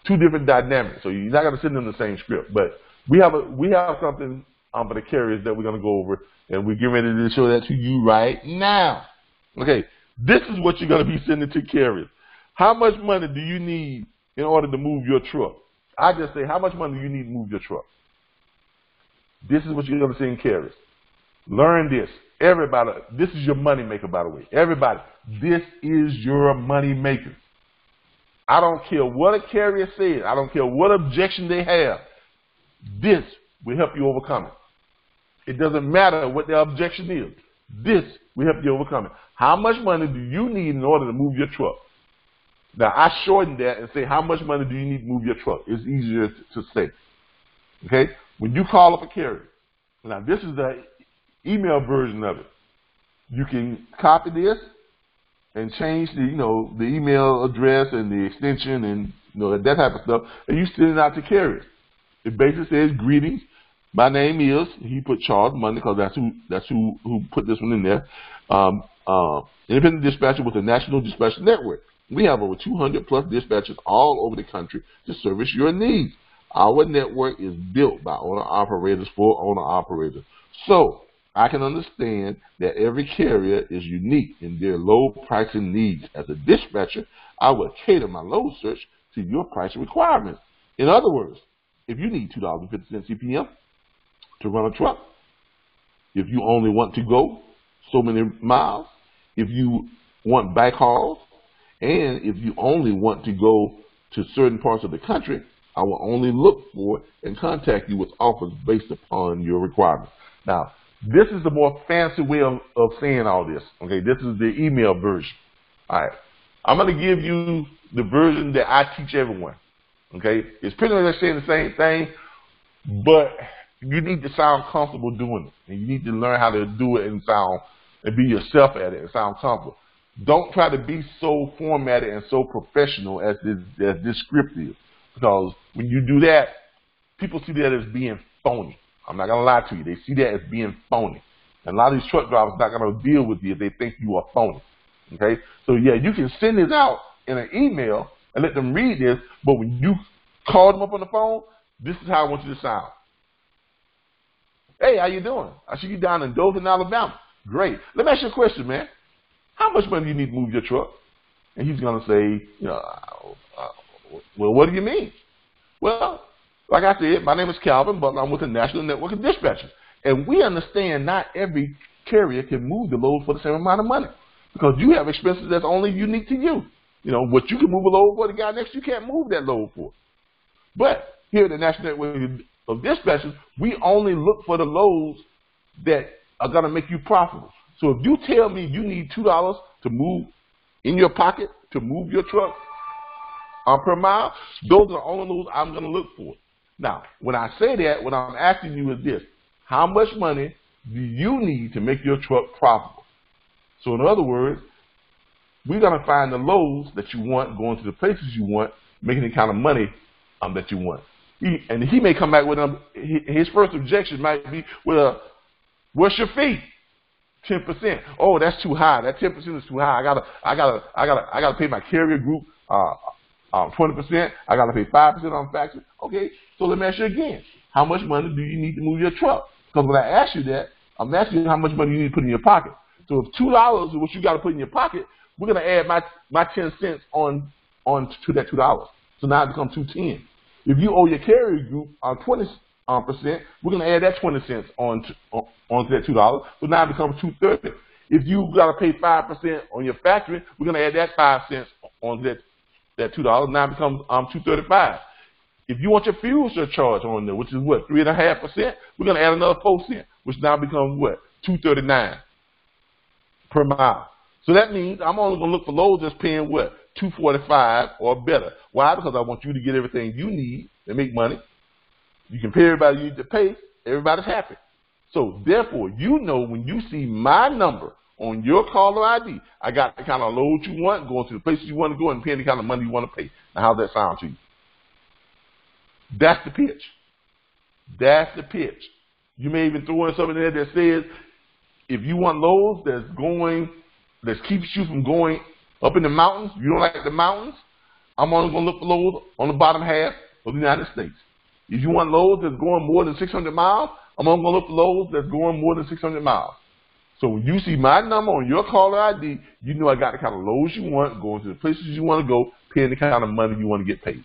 two different dynamics. So you're not going to send them the same script. But we have something for the carriers that we're going to go over, and we're getting ready to show that to you right now. Okay, this is what you're going to be sending to carriers. How much money do you need in order to move your truck? I just say, how much money do you need to move your truck? This is what you're going to send carriers. Learn this. Everybody, this is your money maker, by the way. Everybody, this is your money maker. I don't care what a carrier says. I don't care what objection they have. This will help you overcome it. It doesn't matter what their objection is. This will help you overcome it. How much money do you need in order to move your truck? Now, I shorten that and say, how much money do you need to move your truck? It's easier to say. Okay? When you call up a carrier, now this is the email version of it. You can copy this and change the email address and the extension and that type of stuff, and you send it out to carriers. It basically says, greetings. My name is, he put Charles Monday because that's who put this one in there. Independent dispatcher with the National Dispatcher Network. We have over 200 plus dispatchers all over the country to service your needs. Our network is built by owner-operators for owner-operators. So I can understand that every carrier is unique in their low pricing needs. As a dispatcher, I will cater my load search to your pricing requirements. In other words, if you need $2.50 CPM to run a truck, if you only want to go so many miles, if you want backhauls, and if you only want to go to certain parts of the country, I will only look for and contact you with offers based upon your requirements. Now, this is the more fancy way of saying all this. Okay, this is the email version. All right, I'm going to give you the version that I teach everyone. Okay, it's pretty much saying the same thing, but you need to sound comfortable doing it, and you need to learn how to do it and be yourself at it and sound comfortable. Don't try to be so formatted and so professional as this script is, because when you do that, people see that as being phony. I'm not going to lie to you. They see that as being phony. And a lot of these truck drivers are not going to deal with you if they think you are phony. Okay? So, yeah, you can send this out in an email and let them read this, but when you call them up on the phone, this is how I want you to sound. Hey, how you doing? I see you down in Dothan, Alabama. Great. Let me ask you a question, man. How much money do you need to move your truck? And he's going to say, well, what do you mean? Well, like I said, my name is Calvin, but I'm with the National Network of Dispatchers. And we understand not every carrier can move the load for the same amount of money, because you have expenses that's only unique to you. What you can move a load for, the guy next to you can't move that load for. But here at the National Network of Dispatchers, we only look for the loads that are going to make you profitable. So if you tell me you need $2 to move in your pocket to move your truck per mile, those are the only loads I'm going to look for. Now, when I say that, what I'm asking you is this: how much money do you need to make your truck profitable? So in other words, we're going to find the loads that you want, going to the places you want, making the kind of money that you want. He may come back with his first objection might be, well, what's your fee? 10%. Oh, that's too high. That 10% is too high. I gotta pay my carrier group 20%. I gotta pay 5% on factory. Okay, so let me ask you again: how much money do you need to move your truck? Because when I ask you that, I'm asking you how much money you need to put in your pocket. So if $2 is what you got to put in your pocket, we're gonna add my 10 cents on to that $2. So now it becomes $2.10. If you owe your carrier group 20%, we're going to add that 20 cents onto that $2. So now it becomes $2.30. If you got to pay 5% on your factory, we're going to add that 5 cents on that $2. Now it becomes $2.35. If you want your fuel surcharge on there, which is what, 3.5%, we're going to add another 4 cents, which now becomes what, $2.39 per mile. So that means I'm only going to look for loads that's paying what, $2.45 or better. Why? Because I want you to get everything you need to make money. You can pay everybody you need to pay. Everybody's happy. So therefore, when you see my number on your caller ID, I got the kind of load you want, going to the places you want to go, and paying the kind of money you want to pay. Now, how's that sound to you? That's the pitch. That's the pitch. You may even throw in something there that says, if you want loads that keeps you from going up in the mountains, you don't like the mountains, I'm only going to look for loads on the bottom half of the United States. If you want loads that's going more than 600 miles, I'm only going to look for loads that's going more than 600 miles. So when you see my number on your caller ID, you know I got the kind of loads you want, going to the places you want to go, paying the kind of money you want to get paid.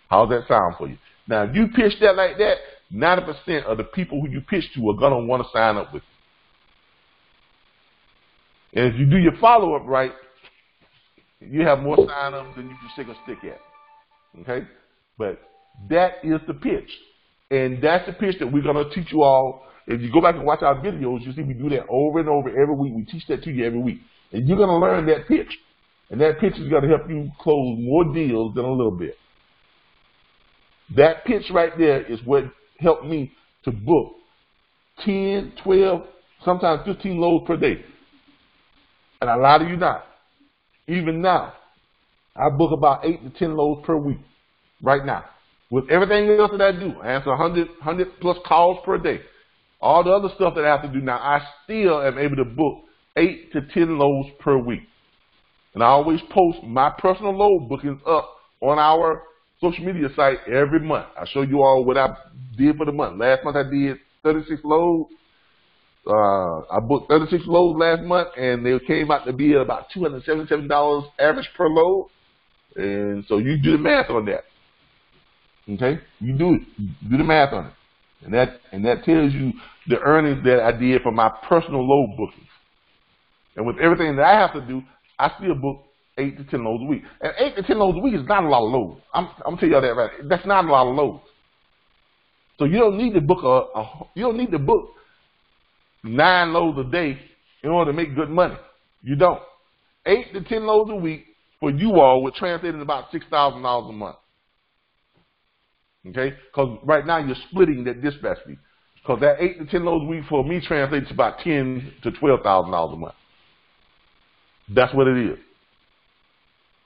How's that sound for you? Now, if you pitch that like that, 90% of the people who you pitch to are going to want to sign up with you. And if you do your follow-up right, you have more sign-ups than you can shake a stick at. Okay? But that is the pitch. And that's the pitch that we're going to teach you all. If you go back and watch our videos, you see we do that over and over every week. We teach that to you every week. And you're going to learn that pitch. And that pitch is going to help you close more deals than a little bit. That pitch right there is what helped me to book 10, 12, sometimes 15 loads per day. And I lie to you not. Even now, I book about 8 to 10 loads per week right now. With everything else that I do, I answer 100 plus calls per day. All the other stuff that I have to do now, I still am able to book 8 to 10 loads per week. And I always post my personal load bookings up on our social media site every month. I show you all what I did for the month. Last month I did 36 loads. I booked 36 loads last month, and they came out to be about $277 average per load. And so you do the math on that. Okay? You do it. You do the math on it. And that tells you the earnings that I did for my personal load bookings. And with everything that I have to do, I still book 8 to 10 loads a week. And 8 to 10 loads a week is not a lot of loads. I'm gonna tell y'all that right. That's not a lot of loads. So you don't need to book you don't need to book 9 loads a day in order to make good money. You don't. 8 to 10 loads a week for you all would translate into about $6,000 a month. Okay? Because right now you're splitting that dispatch fee. Because that 8 to 10 loads a week for me translates to about $10,000 to $12,000 a month. That's what it is.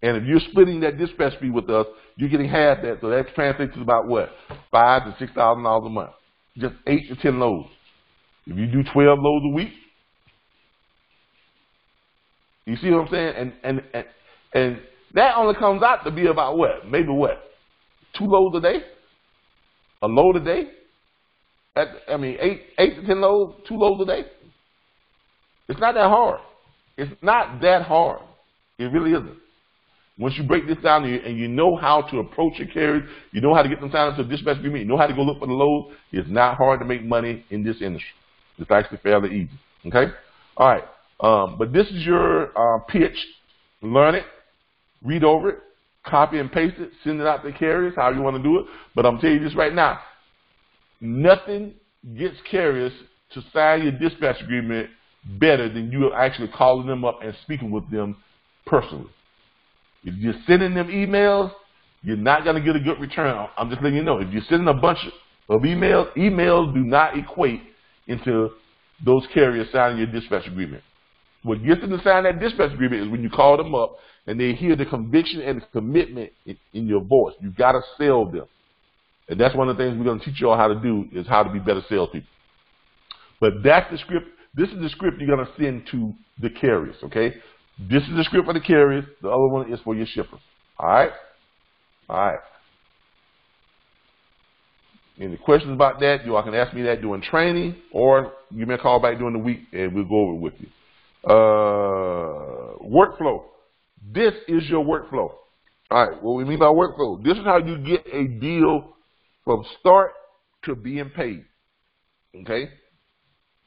And if you're splitting that dispatch fee with us, you're getting half that. So that translates to about what? $5,000 to $6,000 a month. Just 8 to 10 loads. If you do 12 loads a week, you see what I'm saying? And that only comes out to be about what? Maybe what? 2 loads a day? A load a day? 8 to 10 loads, 2 loads a day? It's not that hard. It's not that hard. It really isn't. Once you break this down and you know how to approach your carriers, you know how to get them signed up to a dispatch agreement, you know how to go look for the loads, it's not hard to make money in this industry. It's actually fairly easy. Okay? All right. But this is your pitch. Learn it, read over it, copy and paste it, send it out to carriers, how you want to do it. But I'm telling you this right now. Nothing gets carriers to sign your dispatch agreement better than you actually calling them up and speaking with them personally. If you're sending them emails, you're not going to get a good return. I'm just letting you know. If you're sending a bunch of emails, emails do not equate into those carriers signing your dispatch agreement. What gets them to sign that dispatch agreement is when you call them up and they hear the conviction and the commitment in your voice. You've got to sell them. And that's one of the things we're going to teach you all how to do is how to be better salespeople. But that's the script. This is the script you're going to send to the carriers, okay? This is the script for the carriers. The other one is for your shippers. All right? All right. Any questions about that, you all can ask me that during training or give me a call back during the week and we'll go over it with you. Workflow. This is your workflow. All right. What we mean by workflow, this is how you get a deal from start to being paid. Okay?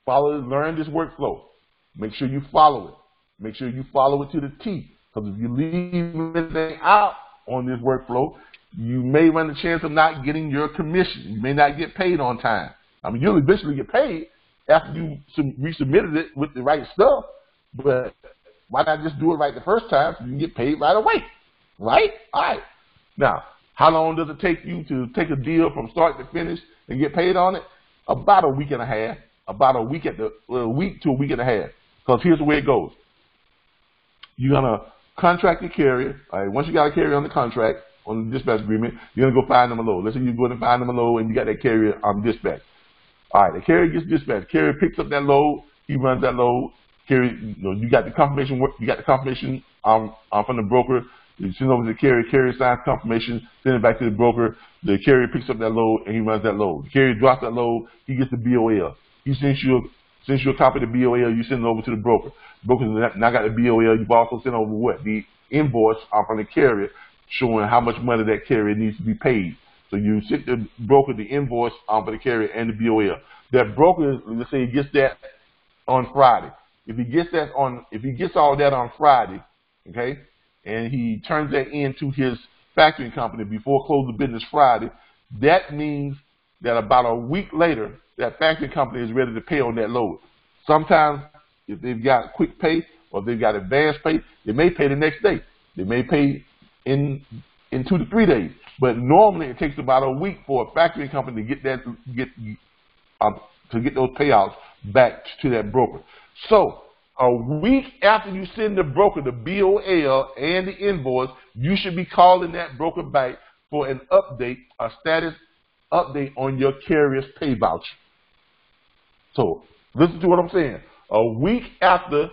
Learn this workflow. Make sure you follow it. Make sure you follow it to the T. Because if you leave anything out on this workflow, you may run the chance of not getting your commission. You may not get paid on time. I mean, you'll eventually get paid after you resubmitted it with the right stuff. But why not just do it right the first time so you can get paid right away? Right? All right. Now, how long does it take you to take a deal from start to finish and get paid on it? About a week and a half. About a week to a week and a half. Because here's the way it goes. You're going to contract your carrier. All right, once you got a carrier on the contract, on the dispatch agreement, you're going to go find them a load. Let's say you go and find them a load and you got that carrier on dispatch. All right, the carrier gets dispatched. Carrier picks up that load. He runs that load. Carrier, you got the confirmation. You got the confirmation from the broker. You send it over to the carrier. Carrier signs confirmation. Send it back to the broker. The carrier picks up that load and he runs that load. The carrier drops that load. He gets the BOL. He sends you a copy of the BOL. You send it over to the broker. The broker now got the BOL. You've also sent over what? The invoice from the carrier showing how much money that carrier needs to be paid. So you send the broker the invoice for the carrier and the BOL. That broker, let's say, he gets that on Friday. If he gets all that on Friday, okay, and he turns that into his factoring company before close of business Friday, that means that about a week later, that factoring company is ready to pay on that load. Sometimes, if they've got quick pay or they've got advance pay, they may pay the next day. They may pay in 2 to 3 days. But normally, it takes about a week for a factoring company to get those payouts back to that broker. So, a week after you send the broker the BOL and the invoice, you should be calling that broker back for an update, a status update on your carrier's pay voucher. So, listen to what I'm saying. A week after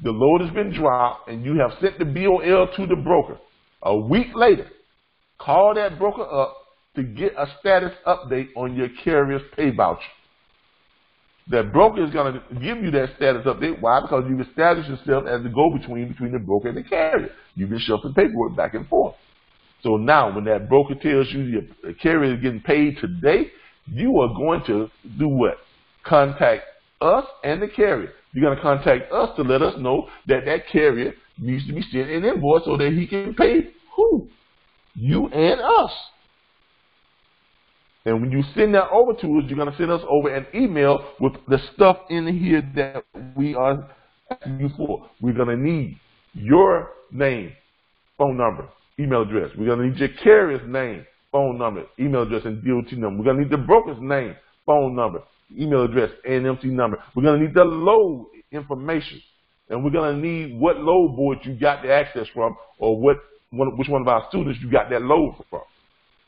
the load has been dropped and you have sent the BOL to the broker, a week later, call that broker up to get a status update on your carrier's pay voucher. That broker is going to give you that status update. Why? Because you've established yourself as the go-between between the broker and the carrier. You've been shuffling paperwork back and forth. So now when that broker tells you the carrier is getting paid today, you are going to do what? Contact us and the carrier. You're going to contact us to let us know that that carrier needs to be sent an invoice so that he can pay who? You and us. And when you send that over to us, you're going to send us over an email with the stuff in here that we are asking you for. We're going to need your name, phone number, email address. We're going to need your carrier's name, phone number, email address, and DOT number. We're going to need the broker's name, phone number, email address, and MT number. We're going to need the load information. And we're going to need what load board you got the access from, or which one of our students you got that load from.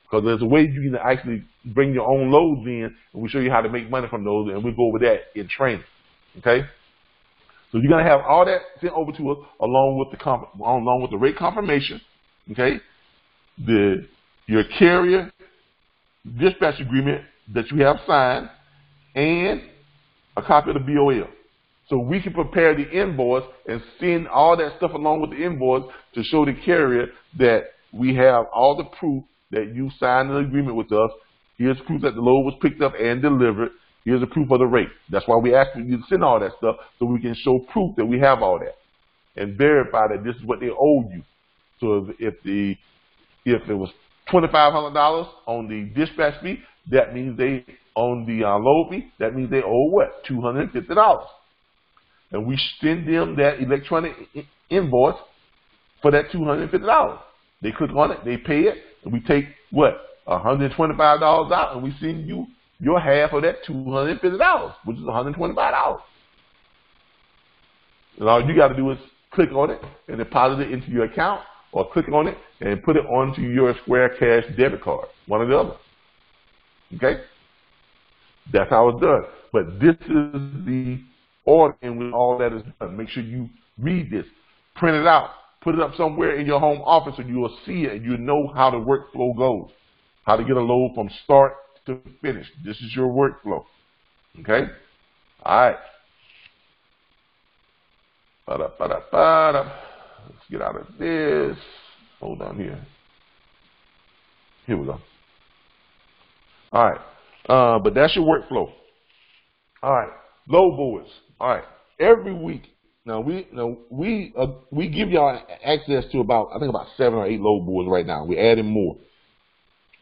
Because there's a way you can actually bring your own loads in, and we'll show you how to make money from those, and we'll go over that in training. Okay? So you're gonna have all that sent over to us along with the rate confirmation. Okay? Your carrier dispatch agreement that you have signed, and a copy of the BOL. So we can prepare the invoice and send all that stuff along with the invoice to show the carrier that we have all the proof that you signed an agreement with us. Here's proof that the load was picked up and delivered. Here's a proof of the rate. That's why we asked you to send all that stuff, so we can show proof that we have all that and verify that this is what they owe you. So if it was $2,500 on the dispatch fee, that means they on the load fee, that means they owe what? $250. And we send them that electronic invoice for that $250. They click on it, they pay it, and we take what? $125 out, and we send you your half of that $250, which is $125. And all you got to do is click on it and deposit it into your account, or click on it and put it onto your Square Cash debit card, one or the other. Okay? That's how it's done. But this is the order in which all that is done. Make sure you read this, print it out, put it up somewhere in your home office so you will see it and you know how the workflow goes, how to get a load from start to finish. This is your workflow. Okay? All right. Let's get out of this. Hold on here. Here we go. All right. But that's your workflow. All right. Load boards. All right. Every week. Now we give y'all access to about 7 or 8 load boards right now. We're adding more.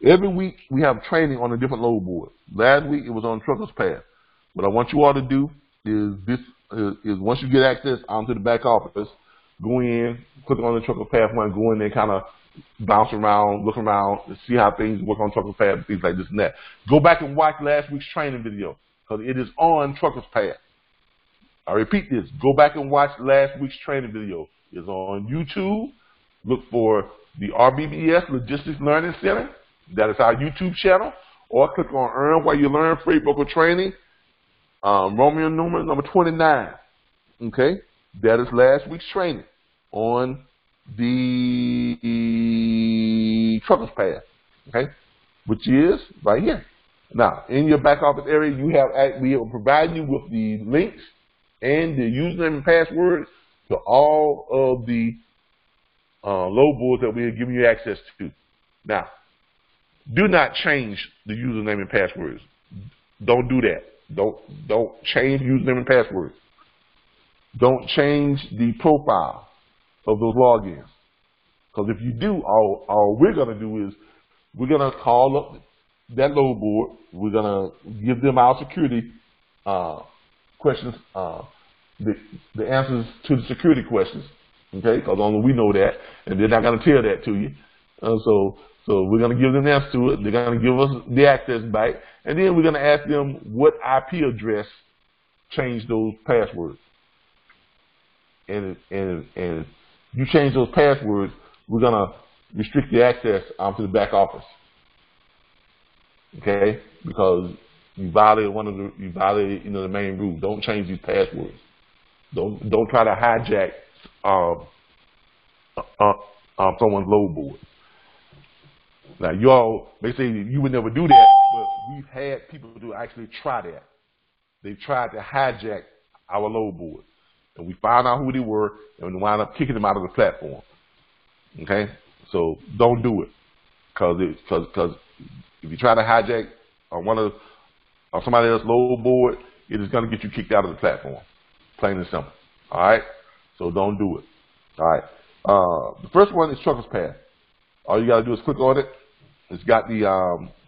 Every week we have training on a different load board. Last week it was on Trucker's Path. What I want you all to do is once you get access onto the back office, go in, click on the Trucker's Path one, go in there, kind of bounce around, look around, and see how things work on Trucker's Path, things like this and that. Go back and watch last week's training video because it is on Trucker's Path. I repeat this. Go back and watch last week's training video. It's on YouTube. Look for the RBBS Logistics Learning Center. That is our YouTube channel. Or click on Earn While You Learn Freight Broker Training Romeo numeral number 29. Okay, that is last week's training on the trucker's path. Okay, which is right here. Now, in your back office area, we will provide you with the links and the username and passwords to all of the load boards that we are giving you access to. Now, do not change the username and passwords. Don't do that. Don't change username and passwords. Don't change the profile of those logins. Because if you do, all we're going to do is we're going to call up that load board. We're going to give them our security questions, the answers to the security questions, okay? Because only we know that, and they're not going to tell that to you. So we're going to give them the answer to it. They're going to give us the access back, and then we're going to ask them what IP address changed those passwords. And you change those passwords, we're going to restrict the access to the back office. Okay, because you violated the main rule. Don't change these passwords. Don't try to hijack someone's load board. Now you all may say you would never do that, but we've had people to actually try that. They tried to hijack our load board, and we found out who they were, and we wound up kicking them out of the platform. Okay, so don't do it, because if you try to hijack somebody else's load board, it is going to get you kicked out of the platform. Plain and simple. All right? So don't do it. All right. The first one is Trucker's Path. All you got to do is click on it. It's got the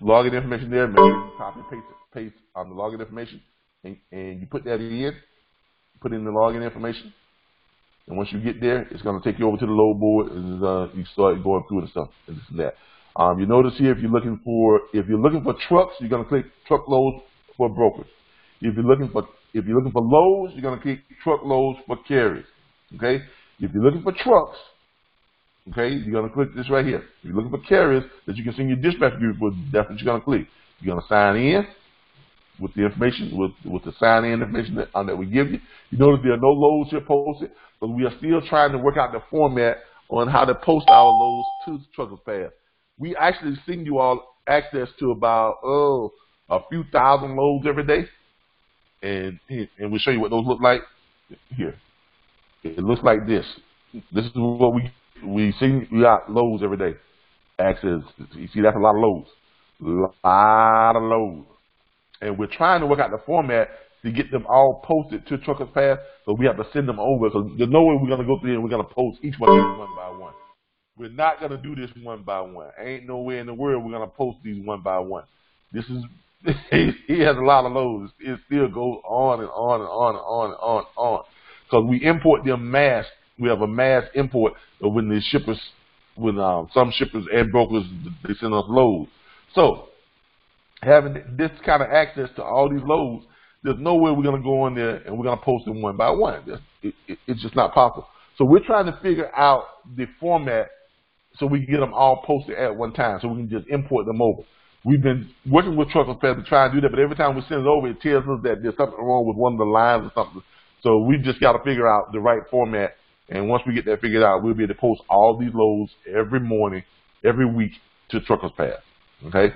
login information there. Make sure you copy and paste the login information, and you put that in. Put in the login information. And once you get there, it's going to take you over to the load board, and you start going through the stuff and this and that. You notice here, if you're looking for trucks, you're going to click truckloads for brokers. If you're looking for loads, you're going to click truckloads for carriers. Okay. If you're looking for trucks, okay, you're going to click this right here. If you're looking for carriers that you can send your dispatch group with, that's what you're going to click. You're going to sign in with the information, with the sign-in information that we give you. You notice there are no loads here posted, but we are still trying to work out the format on how to post our loads to Trucker's Path. We actually send you all access to about a few thousand loads every day, and we'll show you what those look like here. It looks like this. This is what we see. We got loads every day. Access. You see, that's a lot of loads. And we're trying to work out the format to get them all posted to Trucker's Path, so we have to send them over. So there's no way we're going to go through and we're going to post each one of these one by one. We're not going to do this one by one. Ain't no way in the world we're going to post these one by one. This is, he has a lot of loads. It still goes on and on and on and on and on and on. Because we import them mass. We have a mass import of when the shippers, some shippers and brokers, they send us loads. So having this kind of access to all these loads, there's no way we're going to go in there and we're going to post them one by one. It's just not possible. So we're trying to figure out the format so we can get them all posted at one time, so we can just import them over. We've been working with Trucker's Path to try and do that, but every time we send it over, it tells us that there's something wrong with one of the lines or something. So we just got to figure out the right format, and once we get that figured out, we'll be able to post all these loads every morning, every week to Trucker's Path. Okay?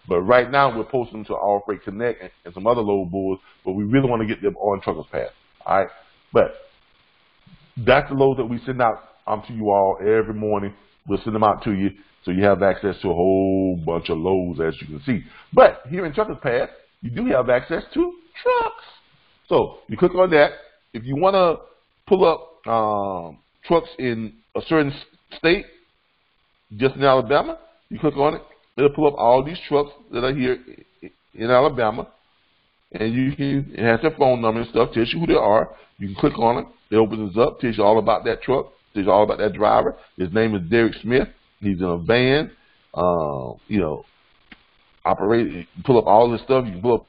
But right now, we're posting them to All Freight Connect and some other load boards, but we really want to get them on Trucker's Path. All right? But that's the loads that we send out to you all every morning. We'll send them out to you so you have access to a whole bunch of loads, as you can see. But here in Trucker's Path, you do have access to trucks. So you click on that. If you want to pull up trucks in a certain state, just in Alabama, you click on it. It'll pull up all these trucks that are here in Alabama. And it has their phone number and stuff, tells you who they are. You can click on it. It opens up, tells you all about that truck. Tells you all about that driver. His name is Derek Smith. He's in a van. Operate. Pull up all this stuff. You can pull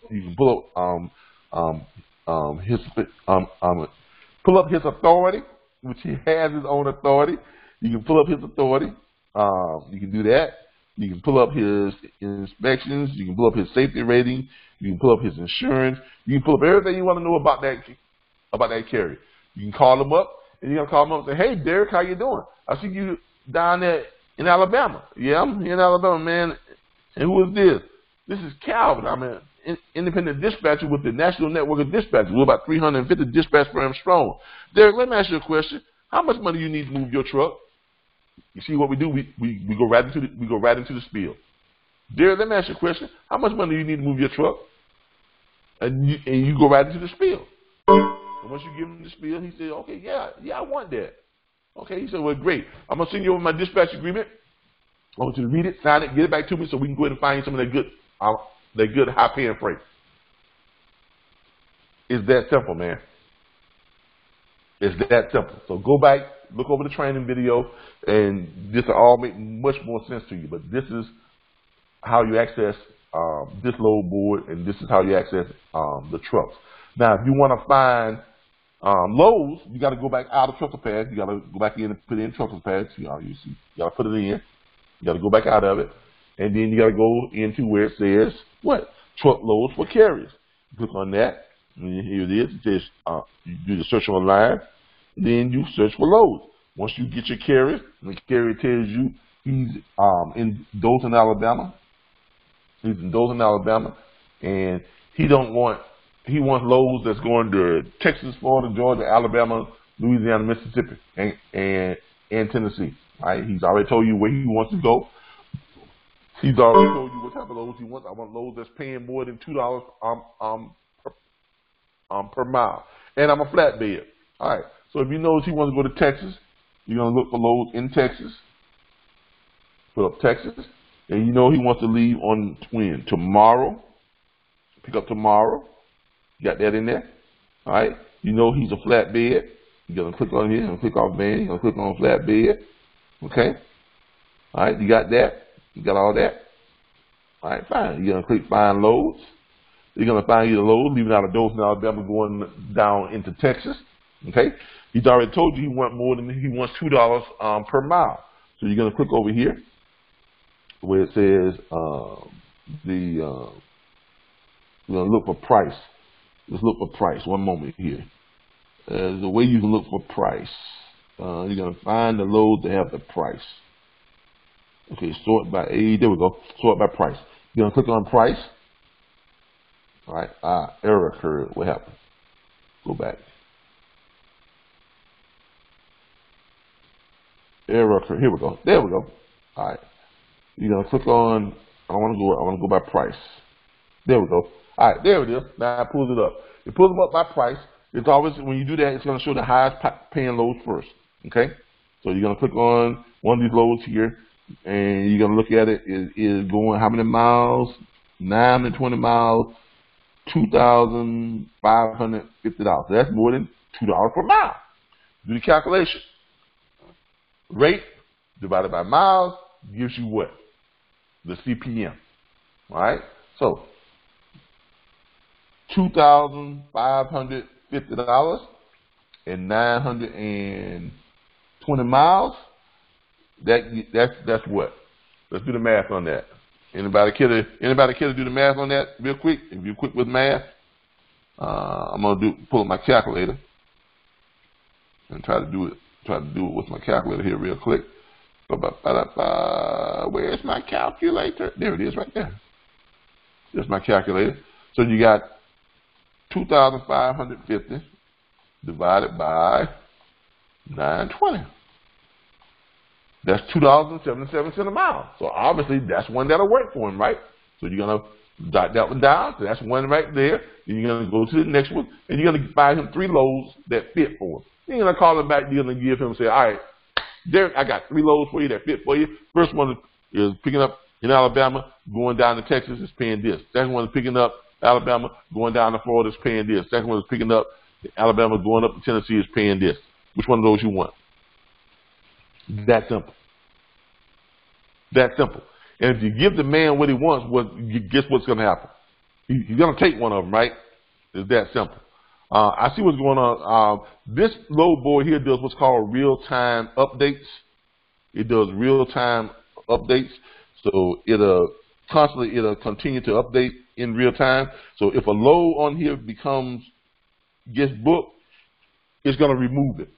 up his authority, which he has his own authority. You can pull up his authority. You can do that. You can pull up his inspections. You can pull up his safety rating. You can pull up his insurance. You can pull up everything you want to know about that carrier. You can call him up, and you're going to call him up and say, hey, Derek, how you doing? I see you down there in Alabama. Yeah, I'm here in Alabama, man. And who is this? This is Calvin. I'm an independent dispatcher with the National Network of Dispatchers. We're about 350 dispatch firms strong. Derek, let me ask you a question. How much money do you need to move your truck? You see what we do? We go right into the spiel. Derek, let me ask you a question. How much money do you need to move your truck? And you go right into the spiel. And once you give him the spiel, he said, okay, yeah, I want that. Okay, he said, well, great. I'm gonna send you over my dispatch agreement. I want you to read it, sign it, get it back to me, so we can go ahead and find some of that good high-paying freight. It's that simple, man. It's that simple. So go back, look over the training video, and this will all make much more sense to you. But this is how you access this load board, and this is how you access the trucks. Now, if you want to find loads, you got to go back out of trucker pads. You got to go back in and put in trucker pads. You got to put it in. You got to go back out of it, and then you got to go into where it says what? Truckloads for carriers. Click on that. And here it is. It says you do the search online. Then you search for loads. Once you get your carrier, and the carrier tells you he's in Dothan, Alabama. He's in Dothan, Alabama, and he wants loads that's going to Texas, Florida, Georgia, Alabama, Louisiana, Mississippi, and Tennessee. Right? He's already told you where he wants to go. He's already told you what type of loads he wants. I want loads that's paying more than $2 per mile. And I'm a flatbed. All right. So if you know he wants to go to Texas, you're going to look for loads in Texas. Put up Texas. And you know he wants to leave on when? Tomorrow. Pick up tomorrow. Got that in there. All right. You know he's a flatbed. You're going to click on here and click off van. You're going to click on flatbed. Okay. All right. You got that. You got all that. All right. Fine. You're going to click find loads. You're going to find you the load, leaving out of Dothan, Alabama, going down into Texas. Okay. He's already told you he wants $2 per mile. So you're going to click over here where it says you're going to look for price. Let's look for price. One moment here. There's a way you can look for price. You're going to find the load that have the price. Okay, sort by age. There we go. Sort by price. You're going to click on price. All right. Error occurred. What happened? Go back. Error occurred. Here we go. There we go. All right. You're going to click on, I want to go by price. There we go. All right, there it is. Now it pulls it up. It pulls them up by price. It's always, when you do that, it's going to show the highest paying loads first. Okay? So you're going to click on one of these loads here, and you're going to look at it. It is going how many miles? 920 miles, $2,550. That's more than $2 per mile. Do the calculation. Rate divided by miles gives you what? The CPM. All right? So $2,550 and 920 miles. That's what? Let's do the math on that. Anybody care to do the math on that real quick? If you're quick with math, I'm gonna pull up my calculator and try to do it with my calculator here real quick. Where's my calculator? There it is, right there. There's my calculator. So you got 2,550 divided by 920. That's $2.77 a mile. So obviously that's one that'll work for him, right? So you're gonna jot that one down. So that's one right there. Then you're gonna go to the next one, and you're gonna buy him 3 loads that fit for him. Then you're gonna call him back. You're gonna give him and say, all right, Derek, I got 3 loads for you that fit for you. First one is picking up in Alabama, going down to Texas, is paying this. Second one is picking up Alabama, going down to Florida, is paying this. Second one is picking up Alabama, going up to Tennessee, is paying this. Which one of those you want? That simple. That simple. And if you give the man what he wants, guess what's going to happen? He's going to take one of them, right? It's that simple. I see what's going on. This load board here does what's called real-time updates. It does real-time updates. So it'll continue to update in real time. So if a load on here gets booked, it's going to remove it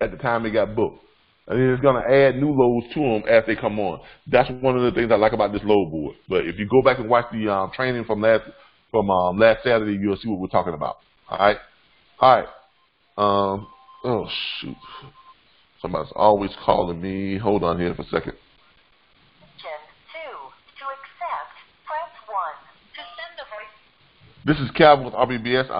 at the time it got booked. And then it's going to add new loads to them as they come on. That's one of the things I like about this load board. But if you go back and watch the training from last Saturday, you'll see what we're talking about. All right? All right. Oh, shoot. Somebody's always calling me. Hold on here for a second. This is Calvin with RBBS.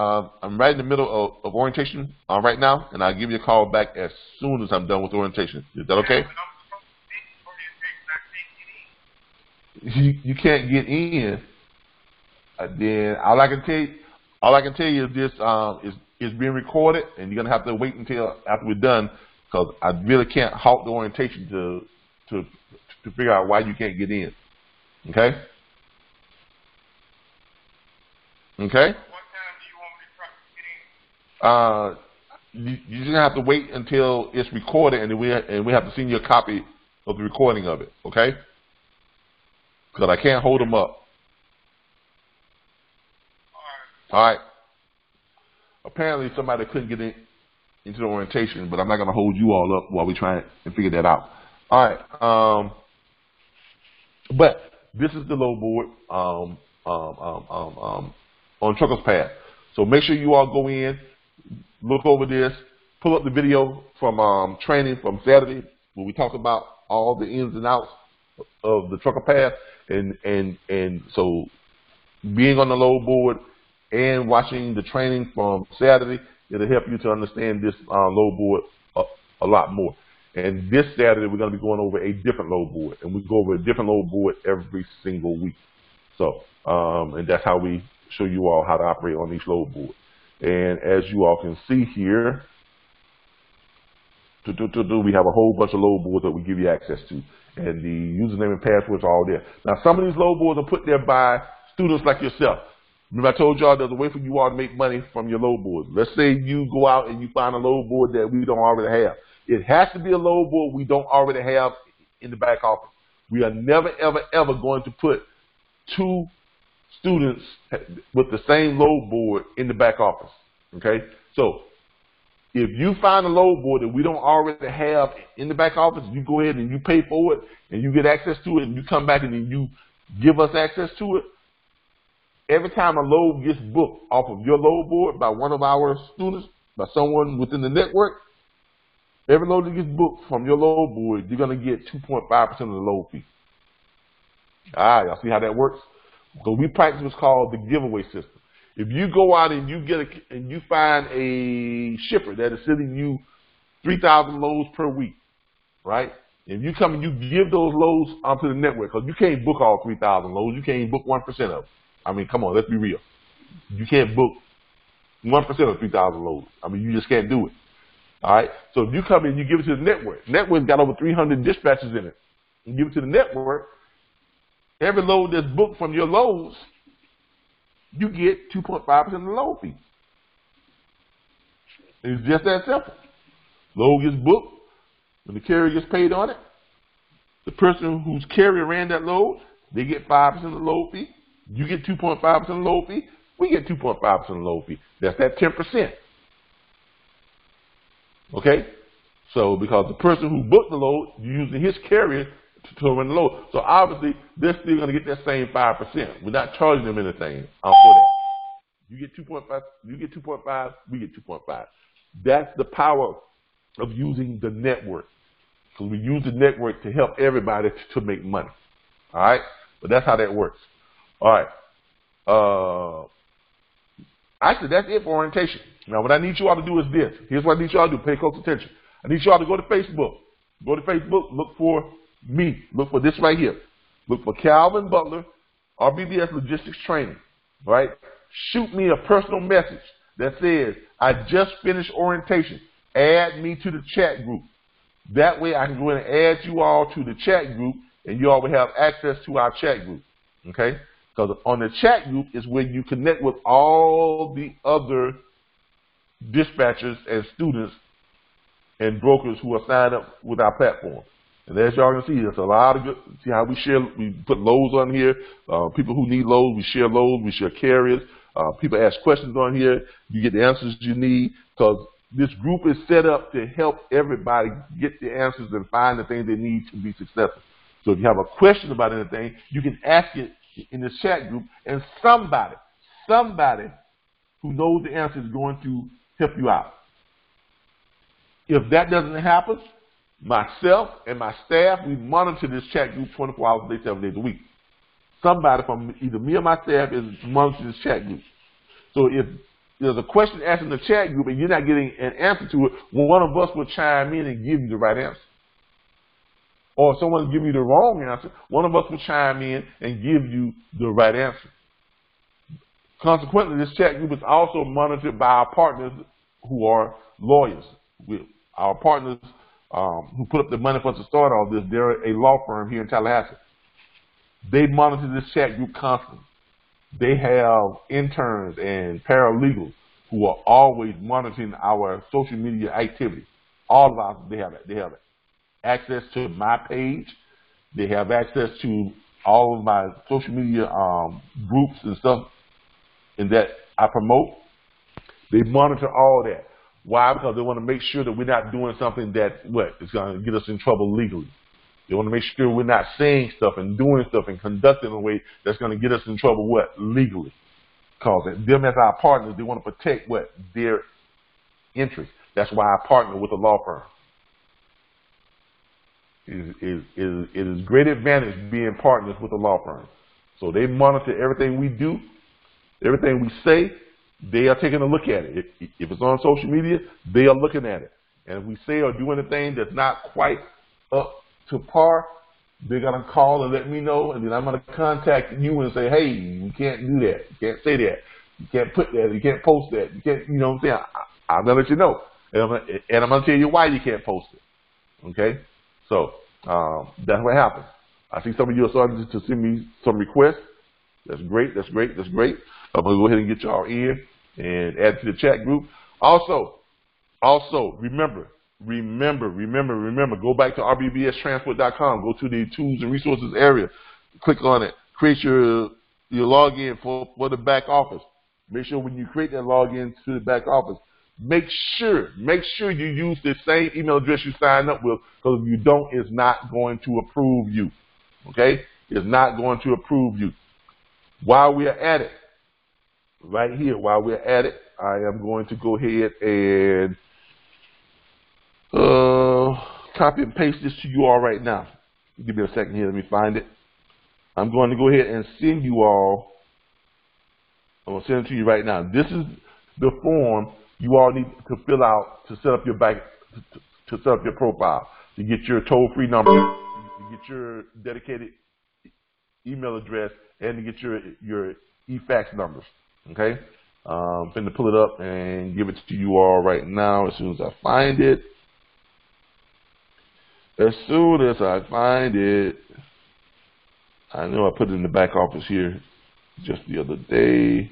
I'm right in the middle of orientation right now, and I'll give you a call back as soon as I'm done with orientation. Is that okay? You can't get in. Then all I can tell you is this is being recorded, and you're gonna have to wait until after we're done, because I really can't halt the orientation to figure out why you can't get in. Okay. Okay. What time do you want me to get in? You just have to wait until it's recorded, and then we have to send you a copy of the recording of it. Okay? Because I can't hold them up. All right. Apparently somebody couldn't get into the orientation, but I'm not going to hold you all up while we try and figure that out. All right. But this is the load board. On Trucker's Path. So make sure you all go in, look over this, pull up the video from training from Saturday where we talk about all the ins and outs of the Trucker Path, and so being on the load board and watching the training from Saturday, it'll help you to understand this load board a lot more. And this Saturday we're going to be going over a different load board, and we go over a different load board every single week. So and that's how we show you all how to operate on each load board. And as you all can see here, we have a whole bunch of load boards that we give you access to, and the username and passwords are all there. Now, some of these load boards are put there by students like yourself. Remember I told y'all there's a way for you all to make money from your load boards. Let's say you go out and you find a load board that we don't already have. It has to be a load board we don't already have in the back office. We are never, ever, ever going to put two students with the same load board in the back office. Okay? So if you find a load board that we don't already have in the back office, you go ahead and you pay for it and you get access to it, and you come back and then you give us access to it. Every time a load gets booked off of your load board by one of our students, by someone within the network, every load that gets booked from your load board, you're going to get 2.5% of the load fee. All right, y'all see how that works? So we practice what's called the giveaway system. If you go out and you find a shipper that is sending you 3,000 loads per week, right? And you come and you give those loads onto the network, because you can't book all 3,000 loads. You can't even book 1% of them. I mean, come on, let's be real. You can't book 1% of 3,000 loads. I mean, you just can't do it. All right? So if you come in, you give it to the network. Network's got over 300 dispatches in it. You give it to the network. Every load that's booked from your loads, you get 2.5% of the load fee. It's just that simple. Load gets booked, when the carrier gets paid on it, the person whose carrier ran that load, they get 5% of the load fee. You get 2.5% of the load fee. We get 2.5% of the load fee. That's that 10%. Okay? So because the person who booked the load, you're using his carrier to run the load. So obviously, they're still going to get that same 5%. We're not charging them anything for that. You get 2.5, you get 2.5, we get 2.5. That's the power of using the network. So we use the network to help everybody to make money. All right? But that's how that works. All right. Actually, that's it for orientation. Now, what I need you all to do is this. Here's what I need you all to do. Pay close attention. I need you all to go to Facebook. Go to Facebook. Look for me. Look for this right here. Look for Calvin Butler, RBBS Logistics Training. Right? Shoot me a personal message that says, I just finished orientation. Add me to the chat group. That way I can go in and add you all to the chat group, and you all will have access to our chat group. Okay? Because on the chat group is where you connect with all the other dispatchers and students and brokers who are signed up with our platform. And as y'all can see, there's a lot of good, see how we put loads on here. People who need loads, we share loads, we share carriers. People ask questions on here. You get the answers you need, because this group is set up to help everybody get the answers and find the things they need to be successful. So if you have a question about anything, you can ask it in the chat group, and somebody who knows the answer is going to help you out. If that doesn't happen, myself and my staff, we monitor this chat group 24 hours a day, 7 days a week. Somebody from either me or my staff is monitoring this chat group. So if there's a question asked in the chat group and you're not getting an answer to it, one of us will chime in and give you the right answer. Or if someone give you the wrong answer, one of us will chime in and give you the right answer. Consequently, this chat group is also monitored by our partners who are lawyers. Our partners who put up the money for us to start all this, they're a law firm here in Tallahassee. They monitor this chat group constantly. They have interns and paralegals who are always monitoring our social media activity. All of us, they have it. They have access to my page. They have access to all of my social media groups and stuff and that I promote. They monitor all that. Why? Because they want to make sure that we're not doing something that is going to get us in trouble legally. They want to make sure we're not saying stuff and doing stuff and conducting in a way that's going to get us in trouble legally. Because them as our partners, they want to protect their interests. That's why I partner with a law firm. It is great advantage being partners with a law firm. So they monitor everything we do, everything we say. They are taking a look at it. If it's on social media, they are looking at it. And if we say or do anything that's not quite up to par, they're going to call and let me know, and then I'm going to contact you and say, hey, you can't do that. You can't say that. You can't put that. You can't post that. You can't, you know what I'm saying? I'm going to let you know. And I'm going to tell you why you can't post it. Okay? So that's what happens. I see some of you are starting to send me some requests. That's great. That's great. That's great. I'm going to go ahead and get y'all in and add to the chat group. Also, remember, go back to RBBStransport.com. Go to the tools and resources area. Click on it. Create your login for the back office. Make sure when you create that login to the back office, make sure you use the same email address you signed up with, because if you don't, it's not going to approve you. Okay? It's not going to approve you. While we're at it, right here, I am going to go ahead and copy and paste this to you all right now. Give me a second here. Let me find it. I'm going to go ahead and send you all. I'm going to send it to you right now. This is the form you all need to fill out to set up your to set up your profile, to get your toll-free number, to get your dedicated email address, and to get your e-fax numbers. Okay? I'm going to pull it up and give it to you all right now as soon as I find it. As soon as I find it, I know I put it in the back office here just the other day.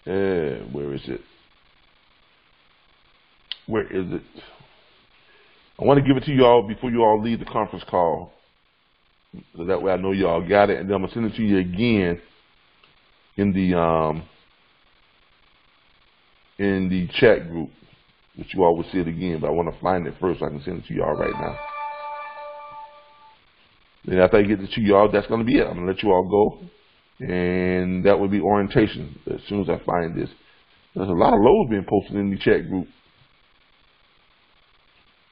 Where is it? Where is it? I want to give it to you all before you all leave the conference call, so that way I know you all got it, and then I'm gonna send it to you again in the chat group, which you all will see it again. But I want to find it first so I can send it to you all right now. Then after I get it to you all, that's gonna be it. I'm gonna let you all go, and that will be orientation as soon as I find this. There's a lot of loads being posted in the chat group.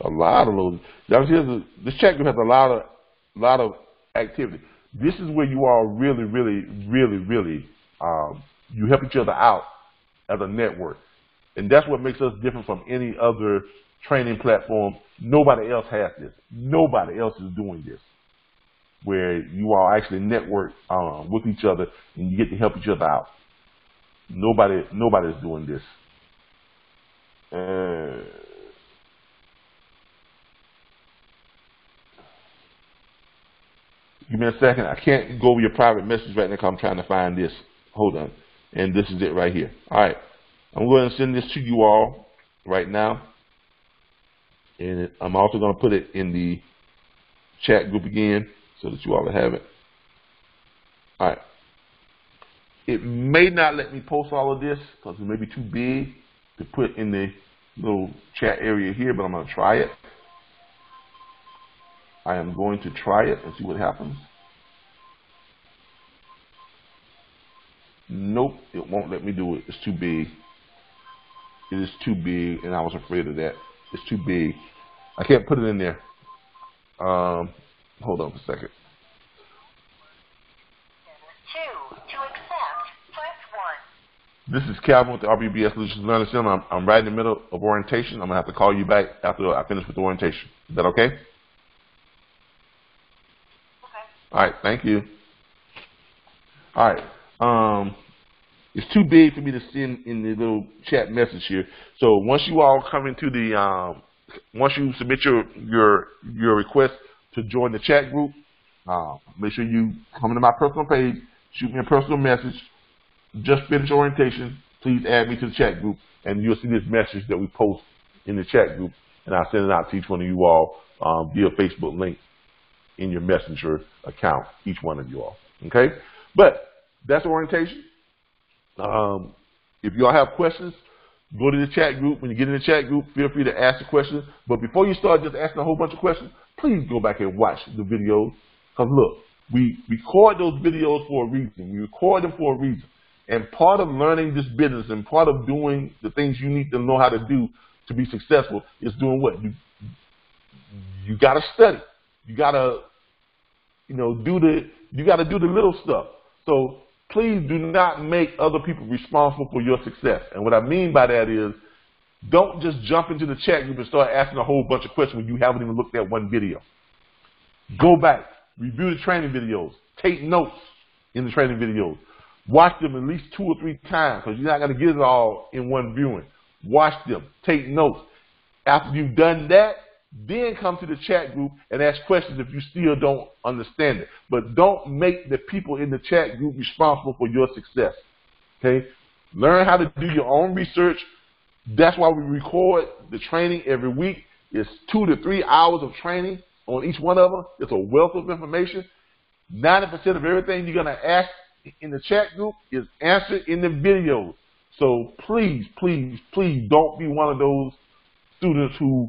A lot of loads. This chat group has a lot of activity. This is where you all really you help each other out as a network, and that's what makes us different from any other training platform. Nobody else has this. Nobody else is doing this, where you all actually network with each other and you get to help each other out. Nobody's doing this. Give me a second. I can't go over your private message right now because I'm trying to find this. Hold on. And this is it right here. All right. I'm going to send this to you all. right now. And I'm also going to put it in the chat group again so that you all have it. All right. It may not let me post all of this because it may be too big to put in the little chat area here, but I'm going to try it. I am going to try it and see what happens. Nope, it won't let me do it. It's too big. It is too big, and I was afraid of that. It's too big. I can't put it in there. Hold on for a second. 2 to accept, press 1. This is Calvin with the RBBS Solutions Learning Center. I'm right in the middle of orientation. I'm going to have to call you back after I finish with the orientation. Is that okay? Okay. All right, thank you. All right. It's too big for me to send in the little chat message here. So once you all come into the, once you submit your request to join the chat group, make sure you come to my personal page, shoot me a personal message. Just finished orientation. Please add me to the chat group, and you'll see this message that we post in the chat group, and I'll send it out to each one of you all via Facebook link in your messenger account, each one of you all. Okay? But that's orientation. If you all have questions, go to the chat group. When you get in the chat group, feel free to ask the questions. But before you start just asking a whole bunch of questions, please go back and watch the videos. Because look, we record those videos for a reason. We record them for a reason. And part of learning this business and part of doing the things you need to know how to do to be successful is doing what? You got to study. You got to, you got to do the little stuff. So please do not make other people responsible for your success. And what I mean by that is, don't just jump into the chat group and start asking a whole bunch of questions when you haven't even looked at one video. Go back, review the training videos, take notes in the training videos. Watch them at least 2 or 3 times because you're not going to get it all in one viewing. Watch them, take notes. After you've done that, then come to the chat group and ask questions if you still don't understand it. But don't make the people in the chat group responsible for your success. Okay? Learn how to do your own research. That's why we record the training every week. It's 2 to 3 hours of training on each one of them. It's a wealth of information. 90% of everything you're going to ask in the chat group is answered in the videos. So please, please, please don't be one of those students who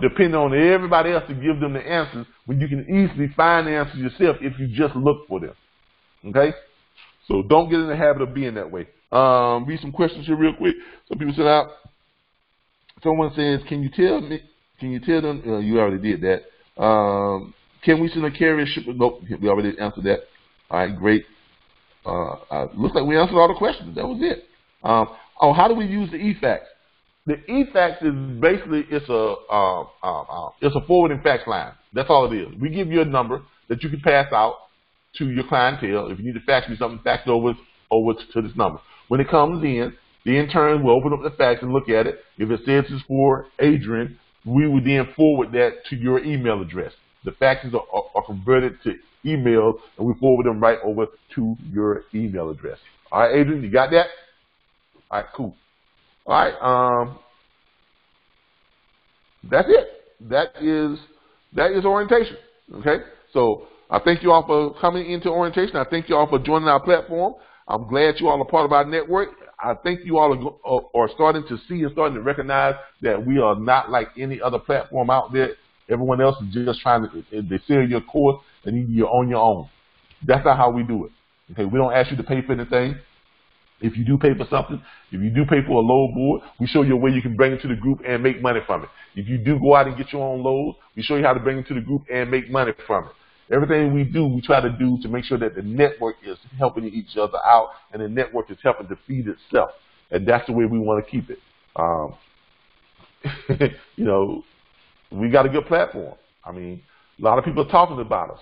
depend on everybody else to give them the answers when you can easily find the answers yourself if you just look for them. Okay? So don't get in the habit of being that way. Read some questions here real quick. Some people said out. Someone says, can you tell them, you already did that. Can we send a carrier shipment? Nope, we already answered that. All right, great. Looks like we answered all the questions. That was it. How do we use the eFax? The eFax is basically, it's a forwarding fax line. That's all it is. We give you a number that you can pass out to your clientele. If you need to fax me something, fax it over to this number. When it comes in, the intern will open up the fax and look at it. If it says it's for Adrian, we would then forward that to your email address. The faxes are converted to emails, and we forward them right over to your email address. All right, Adrian, you got that? All right, cool. All right, that's it. That is orientation. Okay, so I thank you all for coming into orientation. I thank you all for joining our platform. I'm glad you all are part of our network. I think you all are starting to see and starting to recognize that we are not like any other platform out there. Everyone else is just trying to, they sell your course and you're on your own. That's not how we do it. Okay, we don't ask you to pay for anything. If you do pay for something, if you do pay for a load board, we show you a way you can bring it to the group and make money from it. If you do go out and get your own loads, we show you how to bring it to the group and make money from it. Everything we do, we try to do to make sure that the network is helping each other out and the network is helping to feed itself. And that's the way we want to keep it. We got a good platform. I mean, a lot of people are talking about us.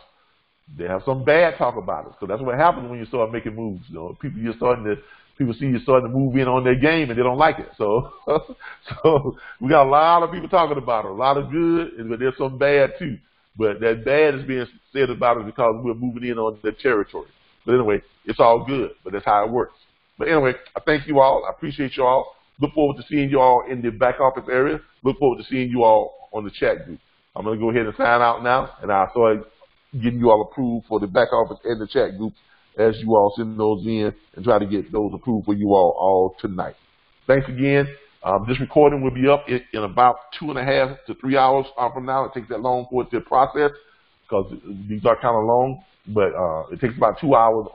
They have some bad talk about us. So that's what happens when you start making moves. People see you starting to move in on their game and they don't like it. So we got a lot of people talking about it. A lot of good, but there's some bad too. But that bad is being said about it because we're moving in on their territory. But anyway, it's all good. But that's how it works. But anyway, I thank you all. I appreciate you all. Look forward to seeing you all in the back office area. Look forward to seeing you all on the chat group. I'm going to go ahead and sign out now, and I'll start getting you all approved for the back office and the chat group as you all send those in and try to get those approved for you all tonight. Thanks again. This recording will be up in about 2.5 to 3 hours from now. It takes that long for it to process because these are kind of long, but it takes about 2 hours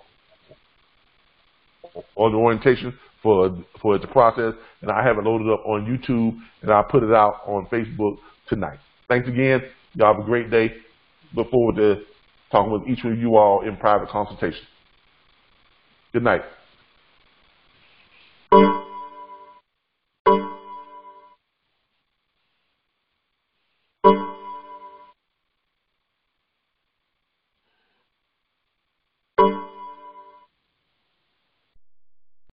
on the orientation for it to process, and I have it loaded up on YouTube, and I'll put it out on Facebook tonight. Thanks again. Y'all have a great day. Look forward to talking with each of you all in private consultation. Good night.